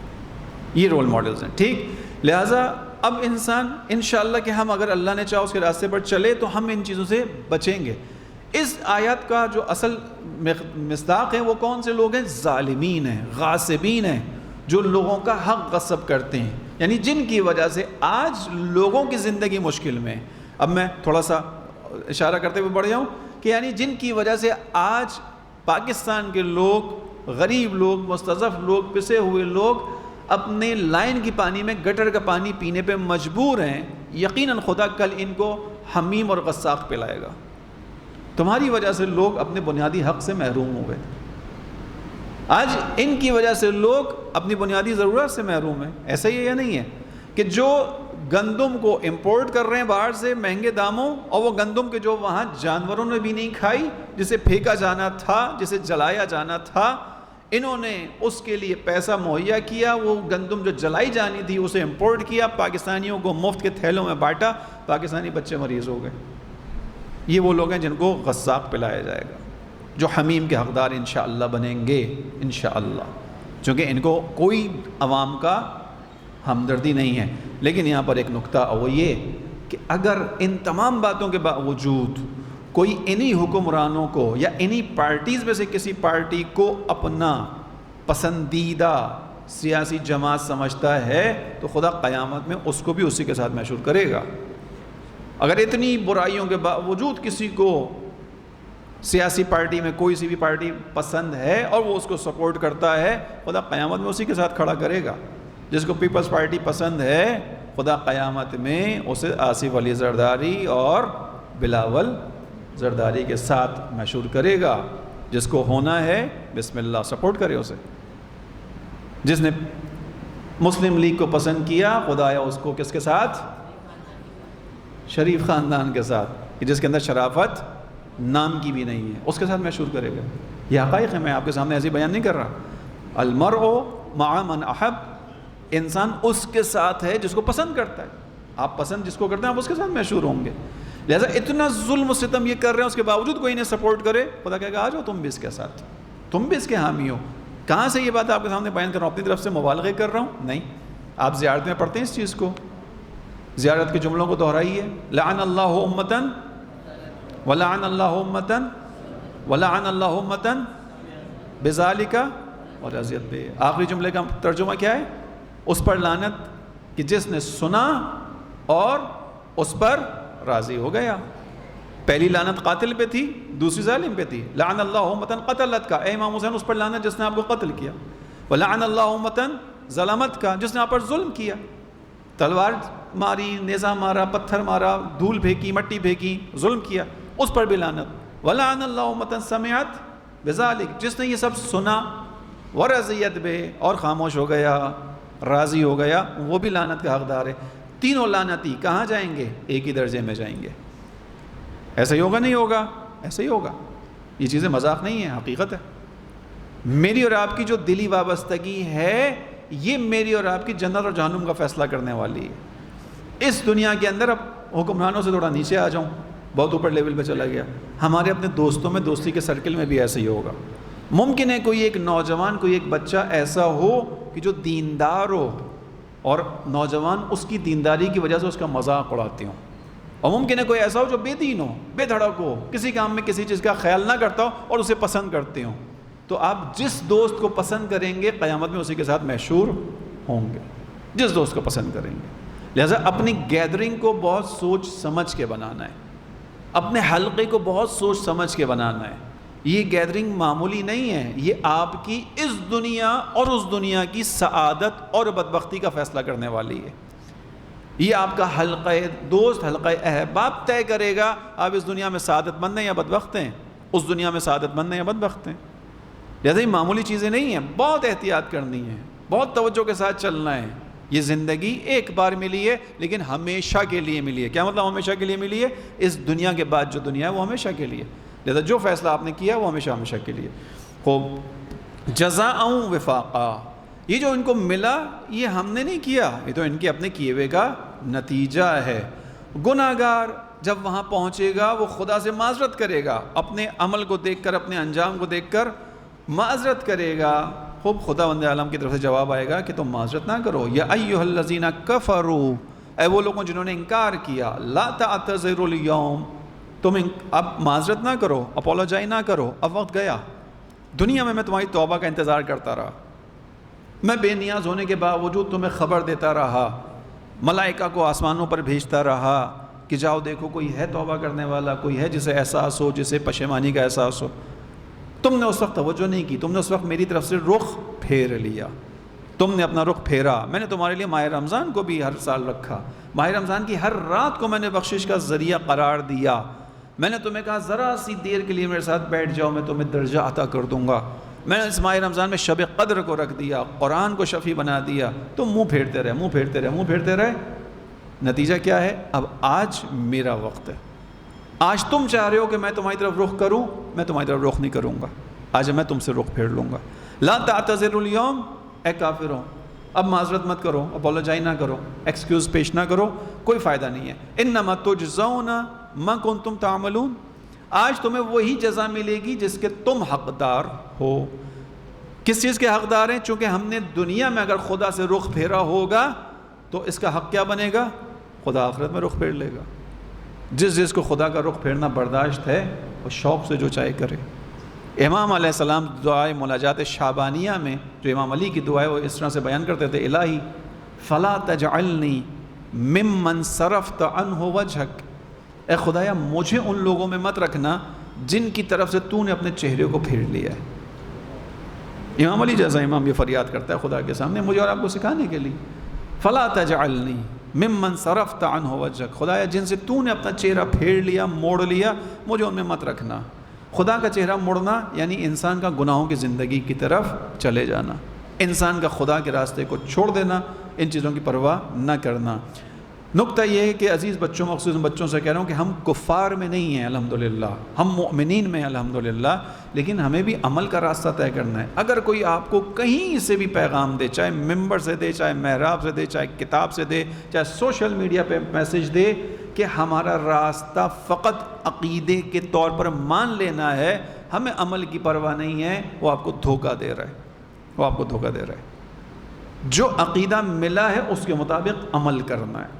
[SPEAKER 1] یہ رول ماڈلز ہیں. ٹھیک، لہٰذا اب انسان انشاءاللہ کہ ہم اگر اللہ نے چاہا اس کے راستے پر چلے تو ہم ان چیزوں سے بچیں گے. اس آیات کا جو اصل مصداق ہے وہ کون سے لوگ ہیں؟ ظالمین ہیں، غاصبین ہیں، جو لوگوں کا حق غصب کرتے ہیں، یعنی جن کی وجہ سے آج لوگوں کی زندگی مشکل میں ہے. اب میں تھوڑا سا اشارہ کرتے ہوئے بڑھ جاؤں کہ یعنی جن کی وجہ سے آج پاکستان کے لوگ، غریب لوگ، مستضعف لوگ، پسے ہوئے لوگ اپنے لائن کی پانی میں گٹر کا پانی پینے پہ مجبور ہیں. یقیناً خدا کل ان کو حمیم اور غساق پلائے گا. تمہاری وجہ سے لوگ اپنے بنیادی حق سے محروم ہو گئے. آج ان کی وجہ سے لوگ اپنی بنیادی ضرورت سے محروم ہیں. ایسا ہی ہے یا نہیں ہے کہ جو گندم کو امپورٹ کر رہے ہیں باہر سے مہنگے داموں، اور وہ گندم کے جو وہاں جانوروں نے بھی نہیں کھائی، جسے پھینکا جانا تھا، جسے جلایا جانا تھا، انہوں نے اس کے لیے پیسہ مہیا کیا. وہ گندم جو جلائی جانی تھی اسے امپورٹ کیا، پاکستانیوں کو مفت کے تھیلوں میں بانٹا، پاکستانی بچے مریض ہو گئے. یہ وہ لوگ ہیں جن کو غساق پلایا جائے گا، جو حمیم کے حقدار انشاءاللہ بنیں گے انشاءاللہ، چونکہ ان کو کوئی عوام کا ہمدردی نہیں ہے. لیکن یہاں پر ایک نکتہ وہ یہ کہ اگر ان تمام باتوں کے باوجود کوئی انہی حکمرانوں کو یا انہی پارٹیز میں سے کسی پارٹی کو اپنا پسندیدہ سیاسی جماعت سمجھتا ہے تو خدا قیامت میں اس کو بھی اسی کے ساتھ محشور کرے گا. اگر اتنی برائیوں کے باوجود کسی کو سیاسی پارٹی میں کوئی سی بھی پارٹی پسند ہے اور وہ اس کو سپورٹ کرتا ہے، خدا قیامت میں اسی کے ساتھ کھڑا کرے گا. جس کو پیپلز پارٹی پسند ہے، خدا قیامت میں اسے آصف علی زرداری اور بلاول زرداری کے ساتھ محشور کرے گا. جس کو ہونا ہے بسم اللہ سپورٹ کرے اسے. جس نے مسلم لیگ کو پسند کیا، خدایا اس کو کس کے ساتھ؟ شریف خاندان کے ساتھ، جس کے اندر شرافت نام کی بھی نہیں ہے، اس کے ساتھ محشور کرے گا. یہ حقائق ہے، میں آپ کے سامنے ایسے بیان نہیں کر رہا. المرء مع من احب، انسان اس کے ساتھ ہے جس کو پسند کرتا ہے. آپ پسند جس کو کرتے ہیں آپ اس کے ساتھ محشور ہوں گے. لہذا اتنا ظلم و ستم یہ کر رہے ہیں، اس کے باوجود کوئی انہیں سپورٹ کرے، خدا کہے گا آ جاؤ تم بھی اس کے ساتھ، تم بھی اس کے حامی ہو. کہاں سے یہ بات آپ کے سامنے بیان کر رہا ہوں؟ اپنی طرف سے مبالغے کر رہا ہوں؟ نہیں. آپ زیارت میں پڑھتے ہیں اس چیز کو، زیارت کے جملوں کو دہرائیے. لعن اللہ امتن ولعن اللہ امتن ولعن اللہ امتن بذالک ورضیت بہ. آخری جملے کا ترجمہ کیا ہے؟ اس پر لعنت کہ جس نے سنا اور اس پر راضی ہو گیا. پہلی لعنت قاتل پہ تھی، دوسری ظالم پہ تھی. لعن اللہ امتن قتلت کا، اے امام حسین اس پر لعنت جس نے آپ کو قتل کیا. ولعن اللہ امتن ظلمت کا، جس نے آپ پر ظلم کیا، تلوار ماری، نیزہ مارا، پتھر مارا، دھول پھینکی، مٹی پھینکی، ظلم کیا، اس پر بھی لعنت. ولعن اللہ امتن سمعت بذالک، جس نے یہ سب سنا، ورضیت بہ، اور خاموش ہو گیا، راضی ہو گیا، وہ بھی لعنت کا حقدار ہے. تینوں لعنتی کہاں جائیں گے؟ ایک ہی درجے میں جائیں گے. ایسا ہی ہوگا نہیں ہوگا؟ ایسا ہی ہوگا. یہ چیزیں مذاق نہیں ہیں، حقیقت ہے. میری اور آپ کی جو دلی وابستگی ہے یہ میری اور آپ کی جنت اور جہنم کا فیصلہ کرنے والی ہے۔ اس دنیا کے اندر اب حکمرانوں سے تھوڑا نیچے آ جاؤں، بہت اوپر لیول پہ چلا گیا، ہمارے اپنے دوستوں میں، دوستی کے سرکل میں بھی ایسا ہی ہوگا۔ ممکن ہے کوئی ایک نوجوان، کوئی ایک بچہ ایسا ہو کہ جو دیندار ہو اور نوجوان اس کی دینداری کی وجہ سے اس کا مذاق اڑاتے ہوں، اور ممکن ہے کوئی ایسا ہو جو بے دین ہو، بے دھڑک ہو، کسی کام میں کسی چیز کا خیال نہ کرتا ہو اور اسے پسند کرتے ہوں۔ تو آپ جس دوست کو پسند کریں گے قیامت میں اسی کے ساتھ محشور ہوں گے، جس دوست کو پسند کریں گے۔ لہذا اپنی گیدرنگ کو بہت سوچ سمجھ کے بنانا ہے، اپنے حلقے کو بہت سوچ سمجھ کے بنانا ہے۔ یہ گیدرنگ معمولی نہیں ہے، یہ آپ کی اس دنیا اور اس دنیا کی سعادت اور بدبختی کا فیصلہ کرنے والی ہے۔ یہ آپ کا حلقہ دوست، حلقہ احباب طے کرے گا آپ اس دنیا میں سعادت مند ہیں یا بدبخت ہیں، اس دنیا میں سعادت مند ہیں یا بدبخت ہیں۔ لہذا یہ معمولی چیزیں نہیں ہیں، بہت احتیاط کرنی ہے، بہت توجہ کے ساتھ چلنا ہے۔ یہ زندگی ایک بار ملی ہے لیکن ہمیشہ کے لیے ملی ہے۔ کیا مطلب ہمیشہ کے لیے ملی ہے؟ اس دنیا کے بعد جو دنیا ہے وہ ہمیشہ کے لیے، لہذا جو فیصلہ آپ نے کیا وہ ہمیشہ ہمیشہ کے لیے۔ خوب، جزاء وفاقا، یہ جو ان کو ملا یہ ہم نے نہیں کیا، یہ تو ان کے اپنے کیے ہوئے کا نتیجہ ہے۔ گناہگار جب وہاں پہنچے گا وہ خدا سے معذرت کرے گا، اپنے عمل کو دیکھ کر، اپنے انجام کو دیکھ کر معذرت کرے گا۔ خوب، خداوند عالم کی طرف سے جواب آئے گا کہ تم معذرت نہ کرو۔ یا ایھا الذین کفروا، اے وہ لوگوں جنہوں نے انکار کیا، لا تعتذروا اليوم، تم اب معذرت نہ کرو، اپولوجائز نہ کرو، اب وقت گیا۔ دنیا میں تمہاری توبہ کا انتظار کرتا رہا، میں بے نیاز ہونے کے باوجود تمہیں خبر دیتا رہا، ملائکہ کو آسمانوں پر بھیجتا رہا کہ جاؤ دیکھو کوئی ہے توبہ کرنے والا، کوئی ہے جسے احساس ہو، جسے پشیمانی کا احساس ہو۔ تم نے اس وقت توجہ نہیں کی، تم نے اس وقت میری طرف سے رخ پھیر لیا، تم نے اپنا رخ پھیرا۔ میں نے تمہارے لیے ماہ رمضان کو بھی ہر سال رکھا، ماہ رمضان کی ہر رات کو میں نے بخشش کا ذریعہ قرار دیا۔ میں نے تمہیں کہا ذرا سی دیر کے لیے میرے ساتھ بیٹھ جاؤ، میں تمہیں درجہ عطا کر دوں گا۔ میں نے اس ماہ رمضان میں شب قدر کو رکھ دیا، قرآن کو شفیع بنا دیا۔ تم منہ پھیرتے رہے، منہ پھیرتے رہے، منہ پھیرتے رہے۔ نتیجہ کیا ہے؟ اب آج میرا وقت ہے، آج تم چاہ رہے ہو کہ میں تمہاری طرف رخ کروں، میں تمہاری طرف رخ نہیں کروں گا، آج میں تم سے رخ پھیر لوں گا۔ لا تعتذروا اليوم، اے کافروں اب معذرت مت کرو، اپولوجائز نہ کرو، ایکسکیوز پیش نہ کرو، کوئی فائدہ نہیں ہے۔ انما تجزون ما کنتم تعملون، آج تمہیں وہی جزا ملے گی جس کے تم حقدار ہو۔ کس چیز کے حقدار ہیں؟ چونکہ ہم نے دنیا میں اگر خدا سے رخ پھیرا ہوگا تو اس کا حق کیا بنے گا؟ خدا آخرت میں رخ پھیر لے گا۔ جس کو خدا کا رخ پھیرنا برداشت ہے وہ شوق سے جو چاہے کرے۔ امام علیہ السلام دعائے مناجات شعبانیہ میں جو امام علی کی دعا ہے وہ اس طرح سے بیان کرتے تھے، الہی فلا تجعلنی ممن صرفت عنہ وجہک، اے خدایا مجھے ان لوگوں میں مت رکھنا جن کی طرف سے تو نے اپنے چہرے کو پھیر لیا ہے۔ امام علی جیسا امام یہ فریاد کرتا ہے خدا کے سامنے مجھے اور آپ کو سکھانے کے لیے، فلا تجعلنی ممن صرفت عنہ وجہک، خدایا جن سے تو نے اپنا چہرہ پھیر لیا، موڑ لیا، مجھے ان میں مت رکھنا۔ خدا کا چہرہ مڑنا یعنی انسان کا گناہوں کی زندگی کی طرف چلے جانا، انسان کا خدا کے راستے کو چھوڑ دینا، ان چیزوں کی پرواہ نہ کرنا۔ نقطہ یہ ہے کہ عزیز بچوں، مخصوصاً بچوں سے کہہ رہا ہوں کہ ہم کفار میں نہیں ہیں الحمدللہ، ہم مؤمنین میں ہیں الحمدللہ، لیکن ہمیں بھی عمل کا راستہ طے کرنا ہے۔ اگر کوئی آپ کو کہیں سے بھی پیغام دے، چاہے ممبر سے دے، چاہے محراب سے دے، چاہے کتاب سے دے، چاہے سوشل میڈیا پہ میسج دے کہ ہمارا راستہ فقط عقیدے کے طور پر مان لینا ہے، ہمیں عمل کی پرواہ نہیں ہے، وہ آپ کو دھوکہ دے رہا ہے، وہ آپ کو دھوکہ دے رہا ہے۔ جو عقیدہ ملا ہے اس کے مطابق عمل کرنا ہے،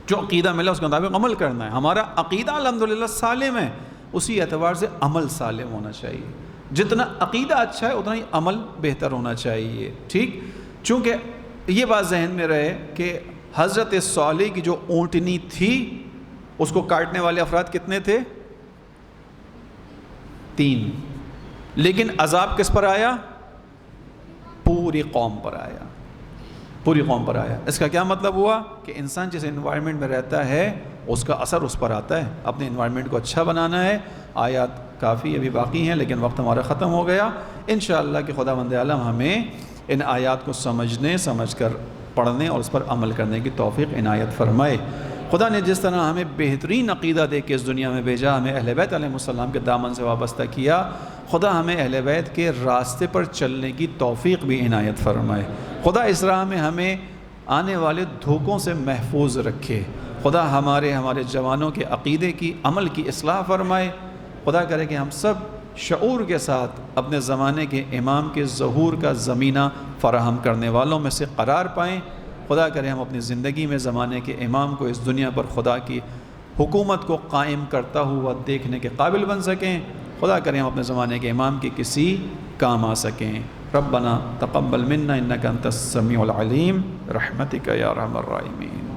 [SPEAKER 1] جو عقیدہ ملا اس کے مطابق عمل کرنا ہے۔ ہمارا عقیدہ الحمدللہ سالم ہے، اسی اعتبار سے عمل سالم ہونا چاہیے۔ جتنا عقیدہ اچھا ہے اتنا ہی عمل بہتر ہونا چاہیے، ٹھیک؟ چونکہ یہ بات ذہن میں رہے کہ حضرت صالح کی جو اونٹنی تھی اس کو کاٹنے والے افراد کتنے تھے؟ 3، لیکن عذاب کس پر آیا؟ پوری قوم پر آیا، پوری قوم پر آیا۔ اس کا کیا مطلب ہوا کہ انسان جس انوائرمنٹ میں رہتا ہے اس کا اثر اس پر آتا ہے۔ اپنے انوائرمنٹ کو اچھا بنانا ہے۔ آیات کافی ابھی باقی ہیں لیکن وقت ہمارا ختم ہو گیا۔ انشاءاللہ کہ خداوند عالم ہمیں ان آیات کو سمجھ کر پڑھنے اور اس پر عمل کرنے کی توفیق عنایت فرمائے۔ خدا نے جس طرح ہمیں بہترین عقیدہ دے کے اس دنیا میں بھیجا، ہمیں اہل بیت علیہ السلام کے دامن سے وابستہ کیا، خدا ہمیں اہل بیت کے راستے پر چلنے کی توفیق بھی عنایت فرمائے، خدا اس راہ میں ہمیں آنے والے دھوکوں سے محفوظ رکھے، خدا ہمارے جوانوں کے عقیدے کی عمل کی اصلاح فرمائے، خدا کرے کہ ہم سب شعور کے ساتھ اپنے زمانے کے امام کے ظہور کا زمینہ فراہم کرنے والوں میں سے قرار پائیں، خدا کرے ہم اپنی زندگی میں زمانے کے امام کو اس دنیا پر خدا کی حکومت کو قائم کرتا ہوا دیکھنے کے قابل بن سکیں، خدا کرے ہم اپنے زمانے کے امام کے کسی کام آ سکیں۔ ربنا تقبل منا انک انت السمیع العلیم برحمتک یا ارحم الراحمین۔